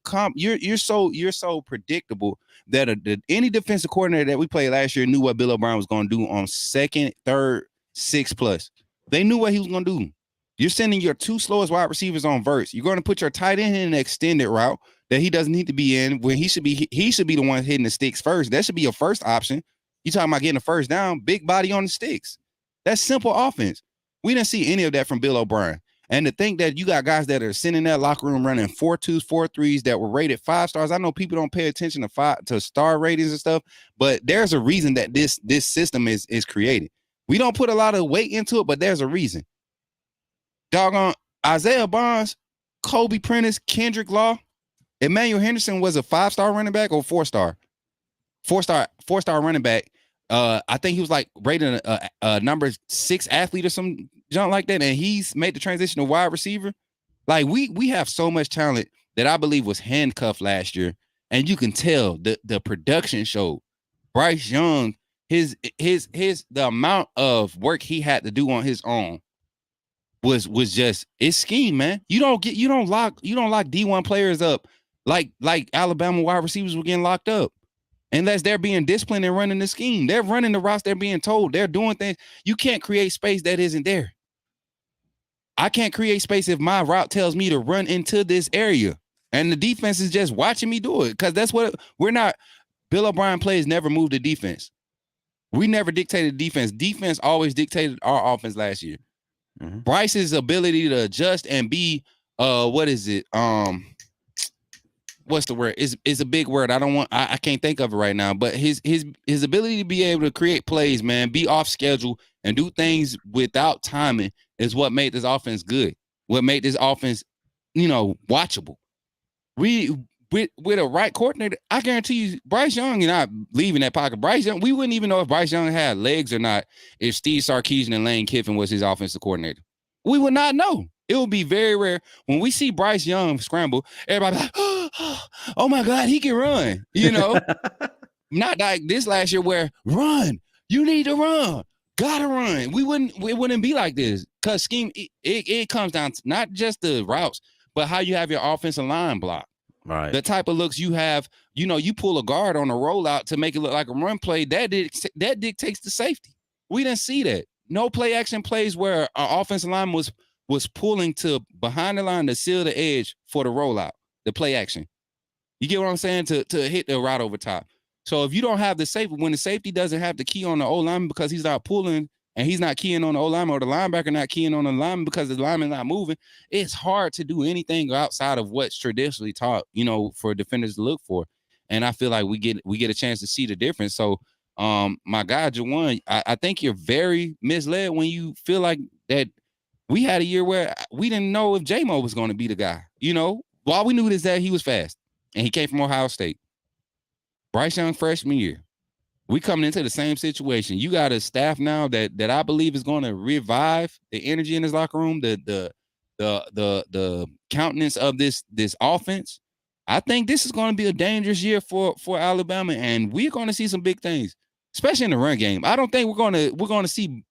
predictable that any defensive coordinator that we played last year knew what Bill O'Brien was going to do on 2nd, 3rd, 6+. They knew what he was going to do. You're sending your 2 slowest wide receivers on verts. You're going to put your tight end in an extended route that he doesn't need to be in, when he should be the one hitting the sticks first. That should be your first option. You talking about getting a first down, big body on the sticks. That's simple offense. We didn't see any of that from Bill O'Brien. And to think that you got guys that are sitting in that locker room running 4.2s, 4.3s that were rated 5 stars. I know people don't pay attention to star ratings and stuff, but there's a reason that this system is created. We don't put a lot of weight into it, but there's a reason. Doggone Isaiah Bonds, Kobe Prentice, Kendrick Law, Emmanuel Henderson was a 5-star running back or 4-star? 4-star running back. I think he was like rated a number 6 athlete or some junk like that, and he's made the transition to wide receiver. Like we have so much talent that I believe was handcuffed last year, and you can tell the production showed. Bryce Young, the amount of work he had to do on his own was just, it's scheme, man. You don't lock D1 players up like Alabama wide receivers were getting locked up, unless they're being disciplined and running the scheme. They're running the routes they're being told. They're doing things. You can't create space that isn't there. I can't create space if my route tells me to run into this area, and the defense is just watching me do it, because that's what we're not. Bill O'Brien plays never moved the defense. We never dictated defense. Defense always dictated our offense last year. Mm-hmm. Bryce's ability to adjust and be what's the word? Is a big word. I can't think of it right now, but his ability to be able to create plays, man, be off schedule and do things without timing is what made this offense good. What made this offense, watchable. With a right coordinator, I guarantee you, Bryce Young, you're not leaving that pocket. Bryce Young, we wouldn't even know if Bryce Young had legs or not if Steve Sarkisian and Lane Kiffin was his offensive coordinator. We would not know. It would be very rare when we see Bryce Young scramble. Everybody like, oh my God, he can run. Not like this last year where run. You need to run. Gotta run. It wouldn't be like this, because scheme. It comes down to not just the routes, but how you have your offensive line block. Right. The type of looks you have, you pull a guard on a rollout to make it look like a run play. That dictates the safety. We didn't see that. No play action plays where our offensive line was pulling to behind the line to seal the edge for the rollout, the play action. You get what I'm saying? To hit the route over top. So if you don't have the safety, when the safety doesn't have the key on the O-lineman because he's not pulling, and he's not keying on the O-lineman, or the linebacker not keying on the lineman because the lineman's not moving, it's hard to do anything outside of what's traditionally taught, for defenders to look for. And I feel like we get a chance to see the difference. So my guy, Jawan, I think you're very misled when you feel like that we had a year where we didn't know if J-Mo was going to be the guy. All we knew is that he was fast, and he came from Ohio State. Bryce Young freshman year. We coming into the same situation. You got a staff now that I believe is going to revive the energy in this locker room, the countenance of this offense. I think this is going to be a dangerous year for Alabama, and we're going to see some big things, especially in the run game. I don't think we're going to see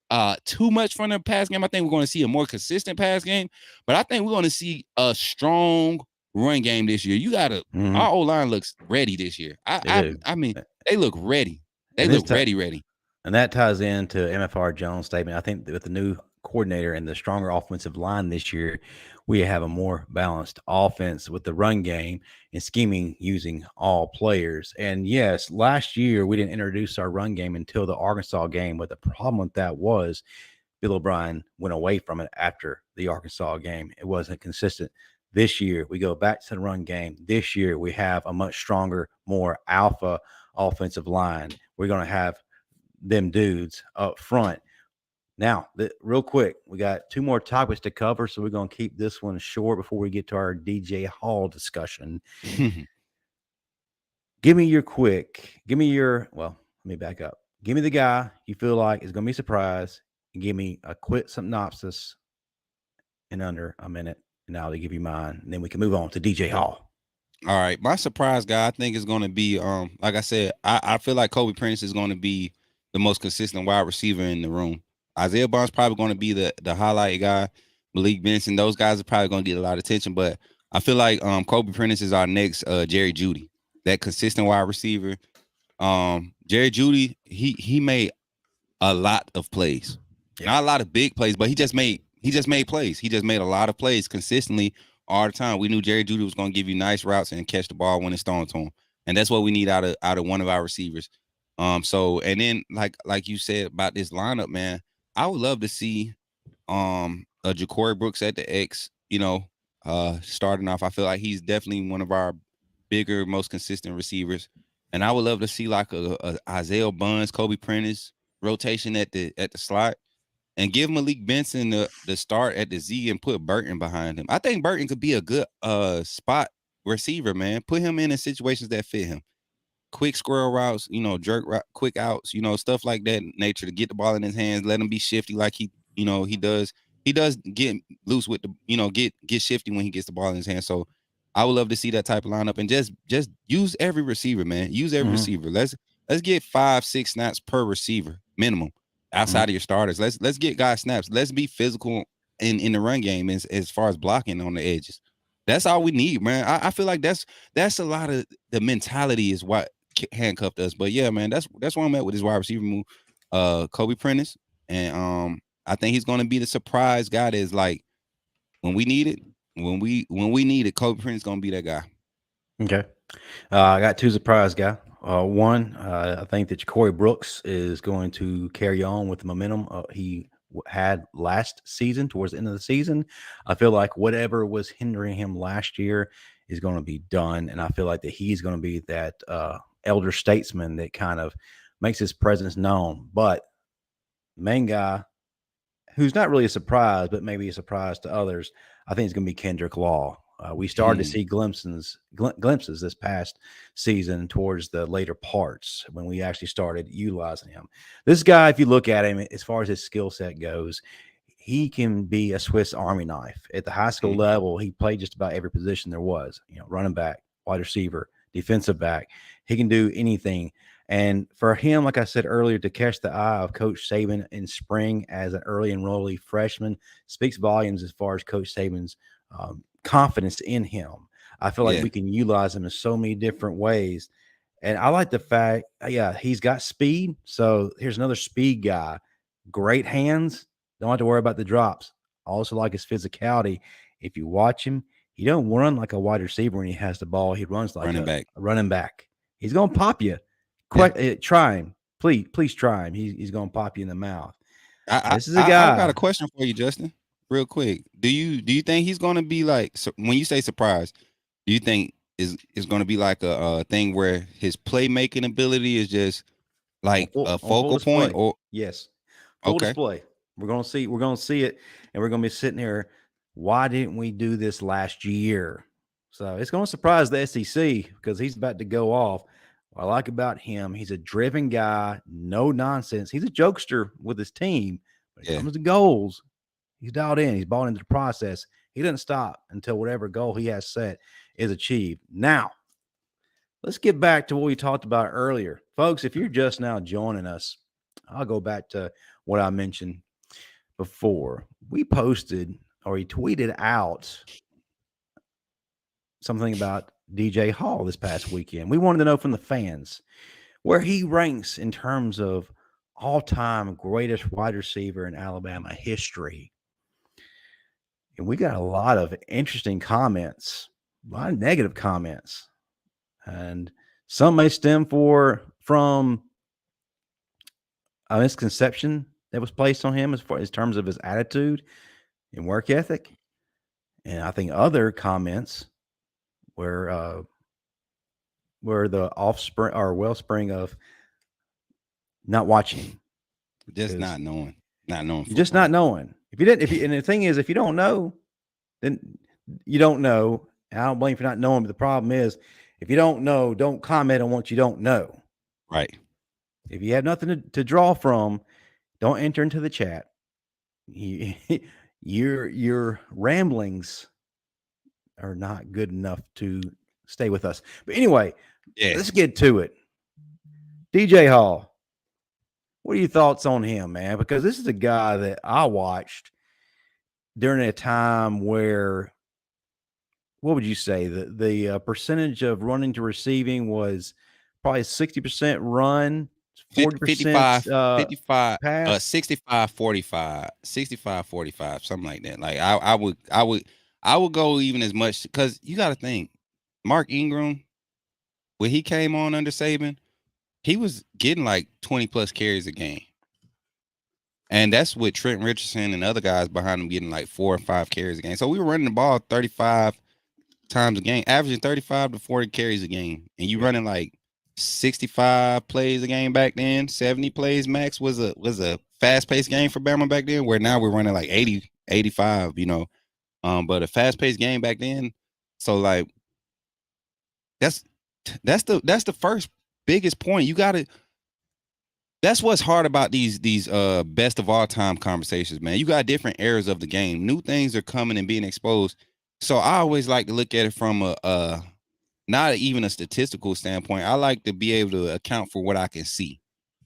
too much from the pass game. I think we're going to see a more consistent pass game, but I think we're going to see a strong run game this year. You got to our O-line looks ready this year. I mean, they look ready. They look ready. And that ties into MFR Jones' statement. I think that with the new coordinator and the stronger offensive line this year, we have a more balanced offense with the run game and scheming using all players. And yes, last year we didn't introduce our run game until the Arkansas game. But the problem with that was Bill O'Brien went away from it after the Arkansas game. It wasn't consistent. This year, we go back to the run game. This year, we have a much stronger, more alpha offensive line. We're going to have them dudes up front. Now, real quick, we got two more topics to cover, so we're going to keep this one short before we get to our DJ Hall discussion. Give me your, well, let me back up. Give me the guy you feel like is going to be surprised, and give me a quick synopsis in under a minute, and I'll give you mine, and then we can move on to DJ Hall. All right, my surprise guy, I think, is going to be, like I said, I feel like Kobe Prentice is going to be the most consistent wide receiver in the room. Isaiah Bond's probably going to be the highlight guy. Malik Benson, those guys are probably going to get a lot of attention. But I feel like Kobe Prentice is our next Jerry Jeudy, that consistent wide receiver. Jerry Jeudy, he made a lot of plays, not a lot of big plays, but he just made plays. He just made a lot of plays consistently all the time. We knew Jerry Jeudy was going to give you nice routes and catch the ball when it's thrown to him, and that's what we need out of one of our receivers. So, and then like you said about this lineup, man, I would love to see a Ja'Cory Brooks at the X, starting off. I feel like he's definitely one of our bigger, most consistent receivers. And I would love to see like a Isaiah Buns, Kobe Prentice rotation at the slot, and give Malik Benson the start at the Z and put Burton behind him. I think Burton could be a good spot receiver, man. Put him in situations that fit him. Quick squirrel routes, jerk route, quick outs, stuff like that nature to get the ball in his hands, let him be shifty like he does. He does get loose with the, get shifty when he gets the ball in his hands. So I would love to see that type of lineup and just use every receiver, man. Use every receiver. Let's get 5-6 snaps per receiver minimum outside of your starters. Let's get guys snaps. Let's be physical in the run game as far as blocking on the edges. That's all we need, man. I feel like that's a lot of the mentality is what handcuffed us. But yeah, man, that's where I'm at with this wide receiver move. Kobe Prentice, and I think he's going to be the surprise guy that is like when we need it, when we need it, Kobe Prentice is going to be that guy. Okay, I got two surprise guy. One, I think that Ja'Cory Brooks is going to carry on with the momentum he had last season. Towards the end of the season, I feel like whatever was hindering him last year is going to be done, and I feel like that he's going to be that elder statesman that kind of makes his presence known. But main guy, who's not really a surprise, but maybe a surprise to others, I think it's going to be Kendrick Law. We started to see glimpses this past season towards the later parts when we actually started utilizing him. This guy, if you look at him, as far as his skill set goes, he can be a Swiss Army knife. At the high school level, he played just about every position there was, running back, wide receiver, defensive back. He can do anything. And for him, like I said earlier, to catch the eye of Coach Saban in spring as an early enrollee freshman speaks volumes as far as Coach Saban's confidence in him. I feel like we can utilize him in so many different ways. And I like the fact, he's got speed. So here's another speed guy. Great hands. Don't have to worry about the drops. I also like his physicality. If you watch him, he don't run like a wide receiver when he has the ball. He runs like a running back. He's going to pop you. Try him. Please try him. He's going to pop you in the mouth. This is a guy. I got a question for you, Justin. Real quick, do you think he's going to be like, so when you say surprise, do you think is going to be like a thing where his playmaking ability is just like a focal point? Or yes, full display. We're going to see it, and we're going to be sitting here. Why didn't we do this last year? So it's going to surprise the SEC because he's about to go off. What I like about him, he's a driven guy, no nonsense. He's a jokester with his team, but when it comes to goals, he's dialed in. He's bought into the process. He doesn't stop until whatever goal he has set is achieved. Now, let's get back to what we talked about earlier. Folks, if you're just now joining us, I'll go back to what I mentioned before. We posted or he tweeted out something about DJ Hall this past weekend. We wanted to know from the fans where he ranks in terms of all-time greatest wide receiver in Alabama history. And we got a lot of interesting comments, a lot of negative comments. And some may stem from a misconception that was placed on him as far as terms of his attitude and work ethic. And I think other comments were the offspring or wellspring of not watching, just not knowing football. Just not knowing. And the thing is, if you don't know, then you don't know. And I don't blame you for not knowing, but the problem is, if you don't know, don't comment on what you don't know. Right. If you have nothing to draw from, don't enter into the chat. Your ramblings are not good enough to stay with us. But anyway, let's get to it. DJ Hall, what are your thoughts on him, man? Because this is a guy that I watched during a time where, what would you say, the percentage of running to receiving was probably 60% run, 40%, 55, pass? 65, 45, 65, 45, something like that. Like I would go even as much, because you got to think, Mark Ingram, when he came on under Saban, he was getting like 20 plus carries a game. And that's with Trent Richardson and other guys behind him getting like 4 or 5 carries a game. So we were running the ball 35 times a game, averaging 35 to 40 carries a game. And you running like 65 plays a game back then, 70 plays max was a fast-paced game for Bama back then, where now we're running like 80, 85, but a fast-paced game back then. So like that's the first biggest point. You got to, that's what's hard about these best of all time conversations, man. You got different eras of the game. New things are coming and being exposed. So I always like to look at it from a not even a statistical standpoint. I like to be able to account for what I can see,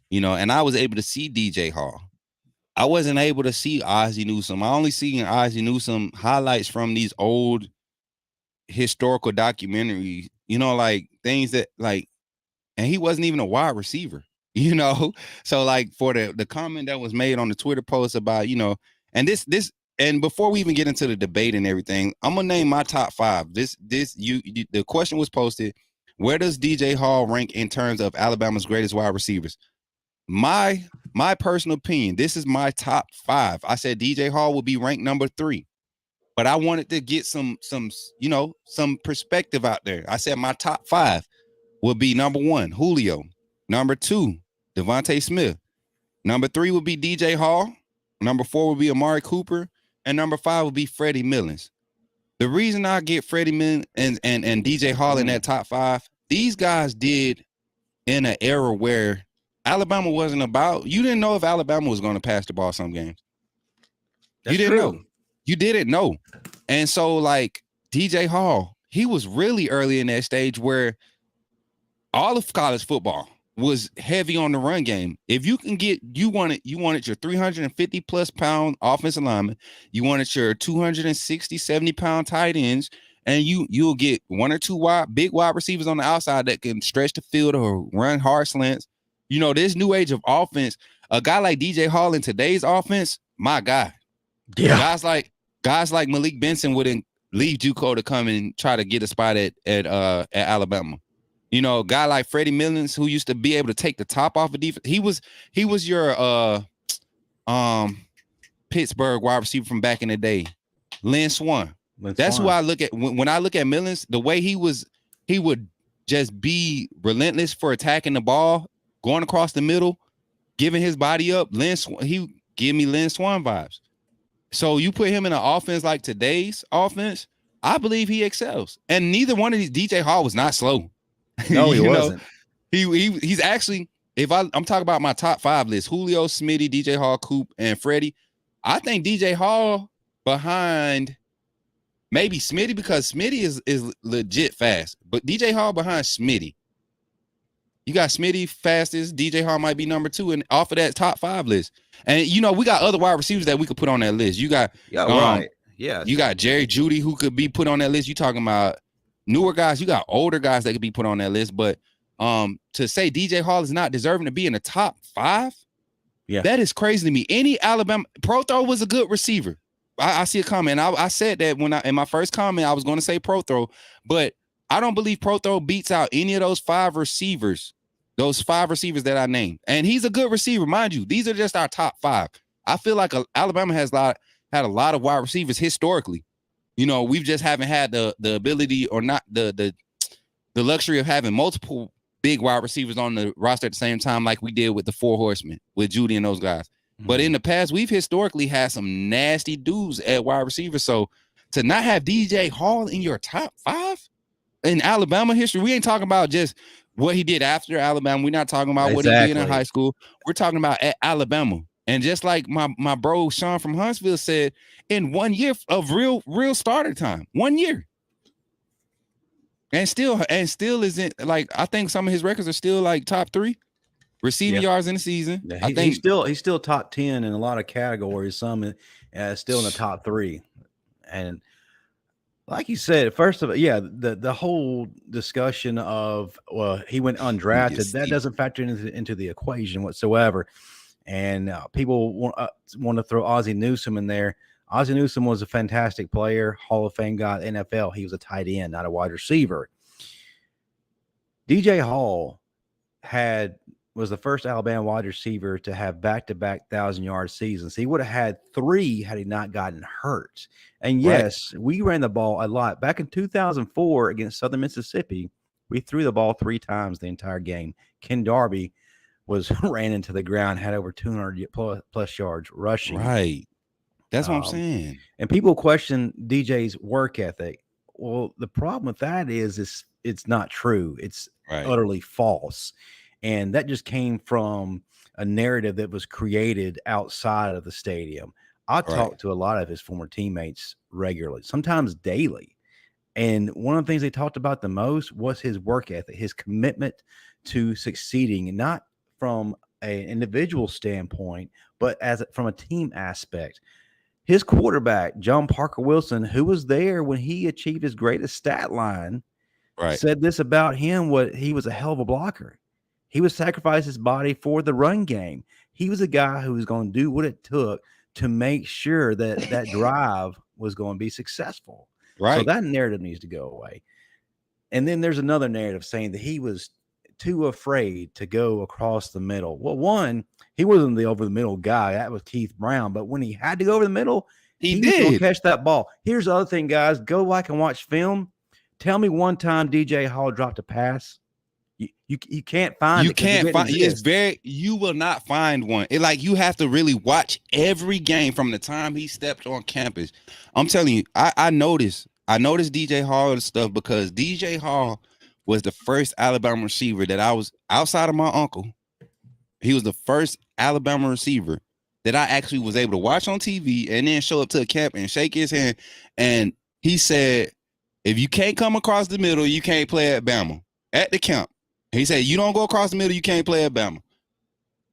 and I was able to see DJ Hall. I wasn't able to see Ozzie Newsome. I only seen Ozzie Newsome highlights from these old historical documentaries, like things that like, and he wasn't even a wide receiver, So like for the comment that was made on the Twitter post about, and this, and before we even get into the debate and everything, I'm gonna name my top 5. The question was posted: where does DJ Hall rank in terms of Alabama's greatest wide receivers? My personal opinion, this is my top 5. I said DJ Hall will be ranked number 3, but I wanted to get some perspective out there. I said my top 5 will be number 1, Julio; number 2, Devontae Smith; number 3 would be DJ Hall; number 4 would be Amari Cooper; and number 5 would be Freddie Millins. The reason I get Freddie Millins and DJ Hall in that top 5, these guys did in an era where Alabama wasn't about, you didn't know if Alabama was going to pass the ball some games. That's you didn't true. know. You didn't know. And so like DJ Hall, he was really early in that stage where all of college football was heavy on the run game. If you can get, you wanted your 350 plus pound offensive lineman, you wanted your 260, 70 pound tight ends, and you'll get 1 or 2 big wide receivers on the outside that can stretch the field or run hard slants. This new age of offense, a guy like DJ Hall in today's offense, my God. Yeah. Guys like Malik Benson wouldn't leave JUCO to come and try to get a spot at Alabama. A guy like Freddie Millins, who used to be able to take the top off of defense. He was your Pittsburgh wide receiver from back in the day. Lynn Swann. That's who I look at when I look at Millins. The way he would just be relentless for attacking the ball, going across the middle, giving his body up. He give me Lynn Swann vibes. So you put him in an offense like today's offense, I believe he excels. And neither one of these, DJ Hall was not slow. No, he wasn't. He's actually, if I'm talking about my top 5 list, Julio, Smitty, DJ Hall, Coop, and Freddie, I think DJ Hall behind maybe Smitty, because Smitty is legit fast, but DJ Hall behind Smitty. You got Smitty fastest, DJ Hall might be number 2 and off of that top 5 list. And we got other wide receivers that we could put on that list. You got right. Yeah. You got Jerry Jeudy, who could be put on that list. You talking about newer guys, you got older guys that could be put on that list. But to say DJ Hall is not deserving to be in the top 5, Yeah. That is crazy to me. Any Alabama Prothro was a good receiver. I see a comment. I said that in my first comment, I was going to say Prothro, but I don't believe Prothro beats out any of those five receivers that I named. And he's a good receiver, mind you. These are just our top five. I feel like Alabama has had a lot of wide receivers historically. You know, we've just haven't had the ability or not the luxury of having multiple big wide receivers on the roster at the same time, like we did with the Four Horsemen, with Judy and those guys. Mm-hmm. But in the past, we've historically had some nasty dudes at wide receiver. So to not have DJ Hall in your top five in Alabama history, we ain't talking about just what he did after Alabama. We're not talking about what he did in high school. We're talking about at Alabama. And just like my bro Sean from Huntsville said, in 1 year of real starter time, 1 year. And still isn't, like, I think some of his records are still like top 3 receiving yards in the season. Yeah, I think he's still top 10 in a lot of categories. Some still in the top 3. And like you said, first of all, yeah, the whole discussion of he went undrafted, that doesn't factor into the equation whatsoever. And people want to throw Ozzie Newsome in there. Ozzie Newsome was a fantastic player, Hall of Fame guy, NFL. He was a tight end, not a wide receiver. DJ Hall was the first Alabama wide receiver to have back-to-back 1,000-yard seasons. He would have had 3 had he not gotten hurt. And yes, we ran the ball a lot. Back in 2004 against Southern Mississippi, we threw the ball 3 times the entire game. Ken Darby ran into the ground, had over 200 plus yards rushing. Right. That's what I'm saying. And people question DJ's work ethic. Well, the problem with that is it's not true. It's utterly false. And that just came from a narrative that was created outside of the stadium. I talk to a lot of his former teammates regularly, sometimes daily. And one of the things they talked about the most was his work ethic, his commitment to succeeding, and not from an individual standpoint, but from a team aspect. His quarterback, John Parker Wilson, who was there when he achieved his greatest stat line, said this about him: he was a hell of a blocker. He would sacrifice his body for the run game. He was a guy who was going to do what it took to make sure that drive was going to be successful. Right. So that narrative needs to go away. And then there's another narrative saying that he was too afraid to go across the middle. Well, one, he wasn't the over the middle guy. That was Keith Brown. But when he had to go over the middle, he was going to catch that ball. Here's the other thing, guys. Go back and watch film. Tell me one time DJ Hall dropped a pass. You can't find. You will not find one. You have to really watch every game from the time he stepped on campus. I'm telling you, I noticed DJ Hall and stuff because DJ Hall was the first Alabama receiver that I was, outside of my uncle. He was the first Alabama receiver that I actually was able to watch on TV and then show up to a camp and shake his hand. And he said, if you can't come across the middle, you can't play at Bama. At the camp. He said, you don't go across the middle, you can't play at Bama.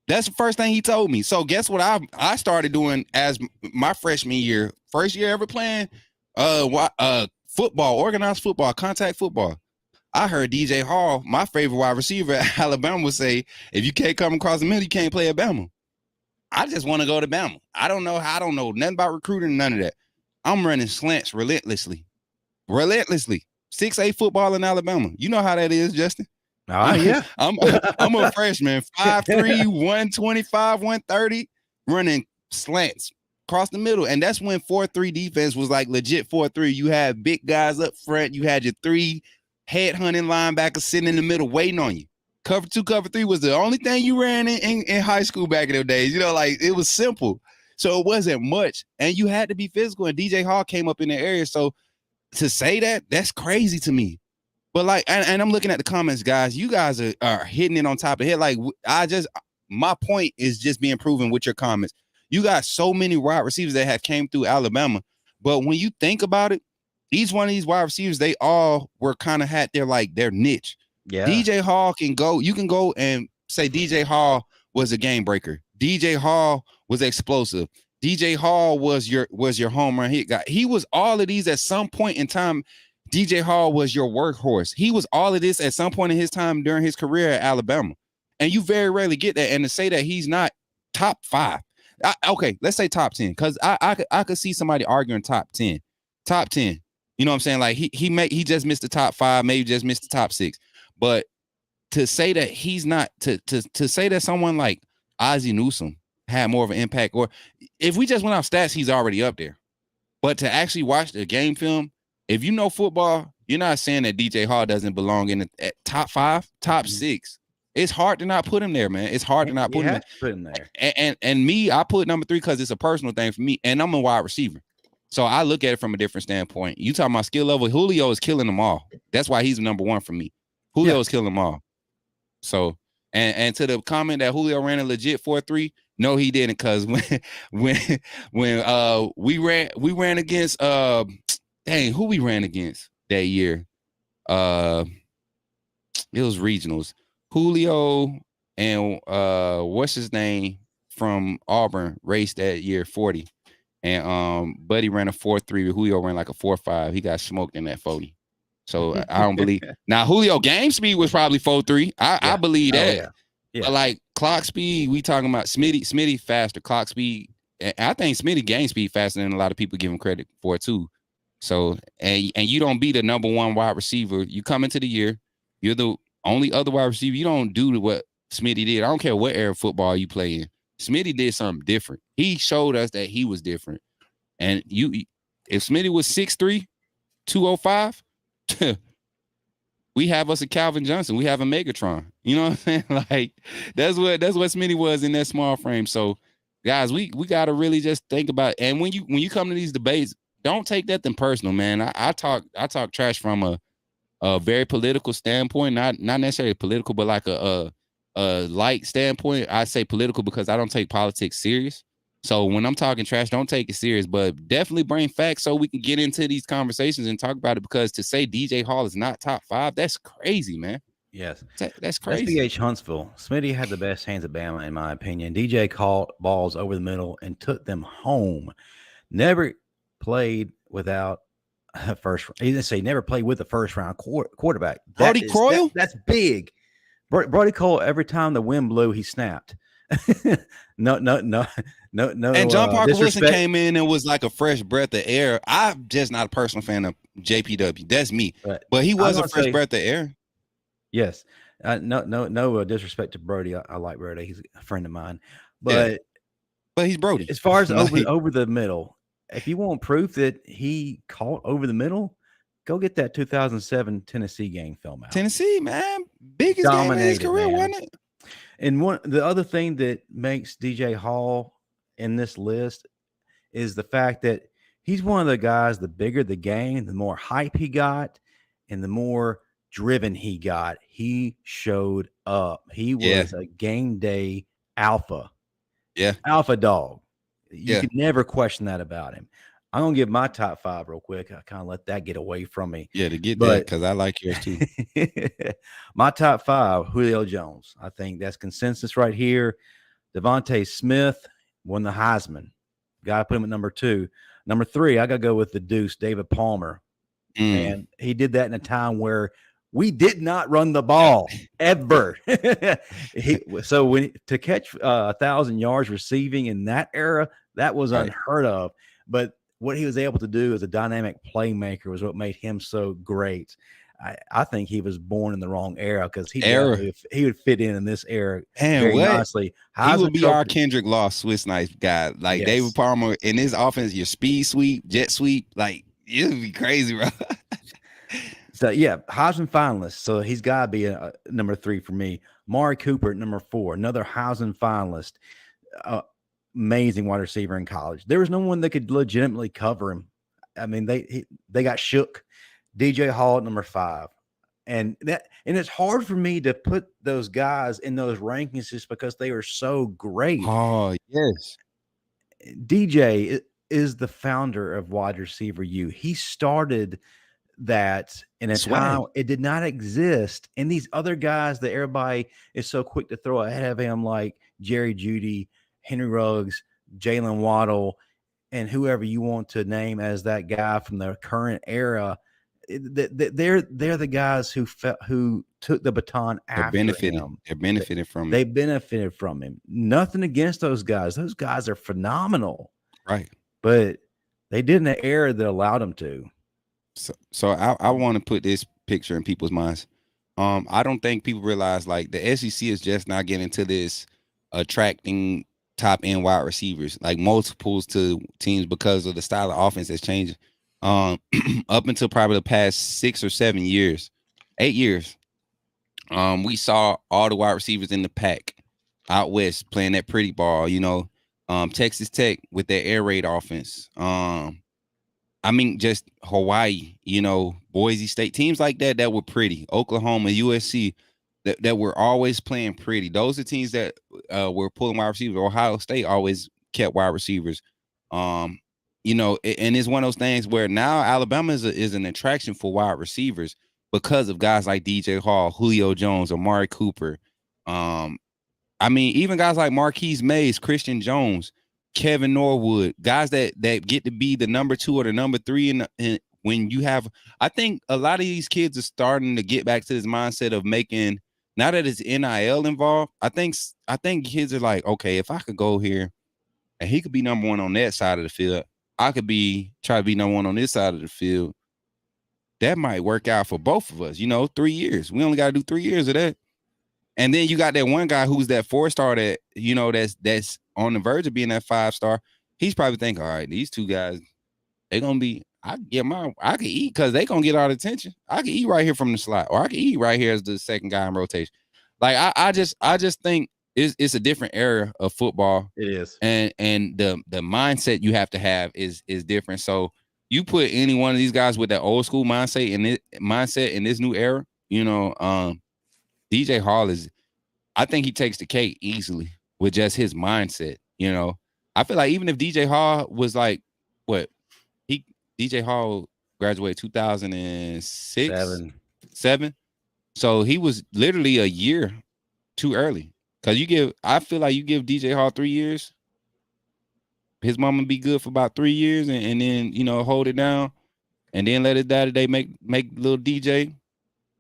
That's the first thing he told me. So guess what I started doing as my freshman year, first year ever playing football, organized football, contact football. I heard DJ Hall, my favorite wide receiver at Alabama, would say, if you can't come across the middle, you can't play at Bama. I just want to go to Bama. I don't know nothing about recruiting, none of that. I'm running slants relentlessly. 6'8" football in Alabama. You know how that is, Justin. Yeah. I'm a freshman, 5'3", 125, 130, running slants across the middle. And that's when 4-3 defense was like legit 4-3. You had big guys up front. You had your 3 head hunting linebackers sitting in the middle waiting on you. Cover 2, cover 3 was the only thing you ran in high school back in those days. You know, like, it was simple. So it wasn't much. And you had to be physical. And DJ Hall came up in the area. So to say that, that's crazy to me. But like, and I'm looking at the comments, guys. You guys are hitting it on top of the head. Like, my point is just being proven with your comments. You got so many wide receivers that have came through Alabama. But when you think about it, each one of these wide receivers, they all were kind of had their niche. Yeah. DJ Hall can go. You can go and say DJ Hall was a game breaker. DJ Hall was explosive. DJ Hall was your home run hit guy. He was all of these at some point in time. DJ Hall was your workhorse. He was all of this at some point in his time during his career at Alabama. And you very rarely get that. And to say that he's not top 5. Okay, let's say top 10, because I could see somebody arguing top 10. Top 10. You know what I'm saying? Like he just missed the top 5, maybe just missed the top 6. But to say that he's not to say that someone like Ozzie Newsome had more of an impact, or if we just went off stats, he's already up there. But to actually watch the game film, if you know football, you're not saying that DJ Hall doesn't belong in the top 5, top 6. It's hard to not put him there, man. It's hard to not put him there. And me, I put number 3 because it's a personal thing for me, and I'm a wide receiver. So I look at it from a different standpoint. You talking about skill level, Julio is killing them all. That's why he's number 1 for me. Julio is killing them all. So, and to the comment that Julio ran a legit 4.3, no, he didn't, because when we ran against who we ran against that year? It was regionals. Julio and what's his name from Auburn raced that year 40, and Buddy ran a 4.3. Julio ran like a 4.5. He got smoked in that 40. So I don't believe. Now Julio game speed was probably 4.3. I believe that. Yeah. But like clock speed, we talking about Smitty faster. Clock speed, I think Smitty game speed faster than a lot of people give him credit for too. So and you don't be the number 1 wide receiver. You come into the year, you're the only other wide receiver. You don't do what Smitty did. I don't care what era of football you play in. Smitty did something different. He showed us that he was different. And if Smitty was 6'3", 205, we have us a Calvin Johnson. We have a Megatron. You know what I'm saying? Like that's what Smitty was in that small frame. So guys, we got to really just think about it. And when you come to these debates, don't take that thing personal, man. I talk trash from a very political standpoint, not necessarily political, but like a light standpoint. I say political because I don't take politics serious. So when I'm talking trash, don't take it serious, but definitely bring facts so we can get into these conversations and talk about it, because to say DJ Hall is not top 5, that's crazy, man. Yes. That's crazy. SBH Huntsville. Smitty had the best hands at Bama, in my opinion. DJ caught balls over the middle and took them home. Never played without a first. He didn't say never played with a first-round quarterback. Brody Croyle? That's big. Brody Cole, every time the wind blew, he snapped. No. And John Parker Wilson came in and was like a fresh breath of air. I'm just not a personal fan of JPW. That's me. But he was a fresh breath of air. Yes. No disrespect to Brody. I like Brody. He's a friend of mine. But he's Brody. As far as over the middle, if you want proof that he caught over the middle, go get that 2007 Tennessee game film out. Tennessee, man. Biggest game in his career, wasn't it? And the other thing that makes DJ Hall in this list is the fact that he's one of the guys, the bigger the game, the more hype he got and the more driven he got. He showed up. He was a game day alpha. Yeah. Alpha dog. You could never question that about him. I'm going to give my top 5 real quick. I kind of let that get away from me. Yeah, to get that, because I like yours too. My top 5, Julio Jones. I think that's consensus right here. Devontae Smith won the Heisman. Got to put him at number 2. Number 3, I got to go with the Deuce, David Palmer. And he did that in a time where we did not run the ball ever. So to catch 1,000 yards receiving in that era, that was unheard of. But what he was able to do as a dynamic playmaker was what made him so great. I think he was born in the wrong era, because he would fit in this era very nicely. He would be our Kendrick Law Swiss knife guy. Like David Palmer in his offense, your speed sweep, jet sweep, like it would be crazy, bro. So Heisman finalist. So he's got to be a number 3 for me. Amari Cooper at number 4, another Heisman finalist. Amazing wide receiver in college. There was no one that could legitimately cover him. I mean, they got shook. DJ Hall at number 5. And it's hard for me to put those guys in those rankings just because they are so great. Oh, yes. DJ is the founder of wide receiver U. He started that in a time it did not exist. And these other guys that everybody is so quick to throw ahead of him, like Jerry Jeudy, Henry Ruggs, Jalen Waddle, and whoever you want to name as that guy from the current era, they're the guys who took the baton after him. They're benefiting from They it. benefited from him. Nothing against those guys. Those guys are phenomenal. Right. But they did in the era that allowed them to. So I want to put this picture in people's minds. I don't think people realize like the SEC is just not getting to this attracting top end wide receivers, like multiples to teams because of the style of offense that's changing. Up until probably the past 6 or 7 years, 8 years, we saw all the wide receivers in the pack out west playing that pretty ball. Texas Tech with their air raid offense. Just Hawaii, Boise State, teams like that were pretty. Oklahoma, USC, that were always playing pretty. Those are teams that were pulling wide receivers. Ohio State always kept wide receivers. And it's one of those things where now Alabama is an attraction for wide receivers because of guys like DJ Hall, Julio Jones, Amari Cooper. Even guys like Marquise Mays, Christian Jones, Kevin Norwood, guys that get to be the number 2 or the number 3. And when you have, I think a lot of these kids are starting to get back to this mindset of making, now that it's NIL involved, I think kids are like, okay, if I could go here and he could be number 1 on that side of the field, I could try to be number 1 on this side of the field. That might work out for both of us, 3 years. We only got to do 3 years of that. And then you got that one guy who's that 4-star that, that's on the verge of being that 5-star. He's probably thinking, all right, these two guys, they're going to be, I can eat because they're going to get all the attention. I can eat right here from the slot, or I can eat right here as the second guy in rotation. Like, I just think it's a different era of football. It is. And the mindset you have to have is different. So you put any one of these guys with that old school mindset in this new era, DJ Hall I think he takes the cake easily with just his mindset. I feel like even if DJ Hall was like, DJ Hall graduated 2006, 7. So he was literally a year too early. I feel like you give DJ Hall 3 years, his mama be good for about 3 years and then, hold it down and then let his daddy make little DJ.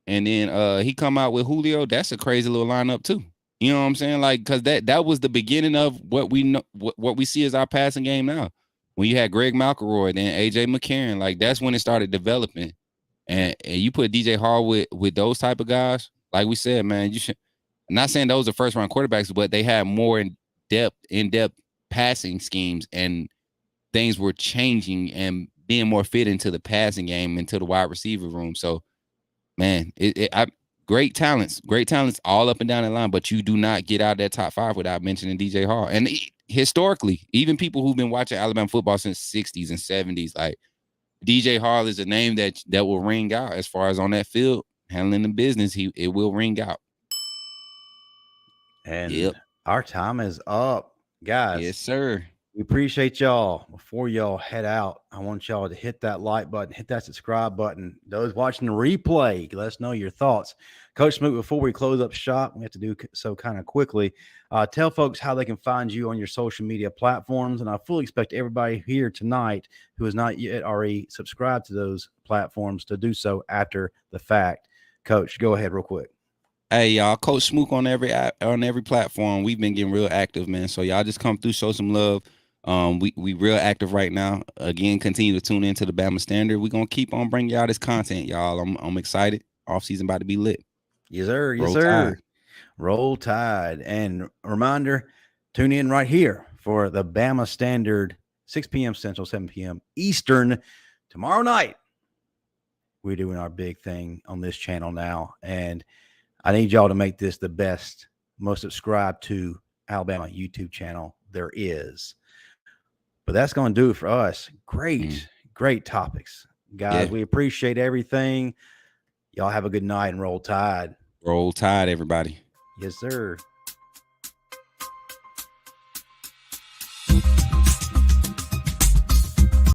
And then he come out with Julio. That's a crazy little lineup too. You know what I'm saying? Like, because that was the beginning of what we know, what we see as our passing game now. When you had Greg McElroy, then AJ McCarron, like that's when it started developing. And you put DJ Hall with those type of guys, like we said, man, you should. I'm not saying those are first round quarterbacks, but they had more in-depth passing schemes, and things were changing and being more fit into the passing game, into the wide receiver room. So, man, great talents all up and down the line, but you do not get out of that top 5 without mentioning DJ Hall. And historically, even people who've been watching Alabama football since the 60s and 70s, like DJ Hall is a name that will ring out as far as on that field, handling the business. It will ring out. And Our time is up, guys. Yes, sir. We appreciate y'all. Before y'all head out, I want y'all to hit that like button, hit that subscribe button. Those watching the replay, let us know your thoughts. Coach Smoot, before we close up shop, we have to do so kind of quickly. Tell folks how they can find you on your social media platforms. And I fully expect everybody here tonight who has not yet already subscribed to those platforms to do so after the fact. Coach, go ahead real quick. Hey, y'all, Coach Smook on every platform. We've been getting real active, man. So y'all just come through, show some love. We real active right now. Again, continue to tune into the Bama Standard. We're gonna keep on bringing y'all this content, y'all. I'm excited. Off season about to be lit. Yes, sir. Yes, sir. Roll Tide. And a reminder, tune in right here for the Bama Standard, 6 p.m. Central, 7 p.m. Eastern. Tomorrow night, we're doing our big thing on this channel now. And I need y'all to make this the best, most subscribed to Alabama YouTube channel there is. But that's going to do it for us. Great topics. Guys, we appreciate everything. Y'all have a good night and roll tide. Roll tide, everybody. Yes, sir.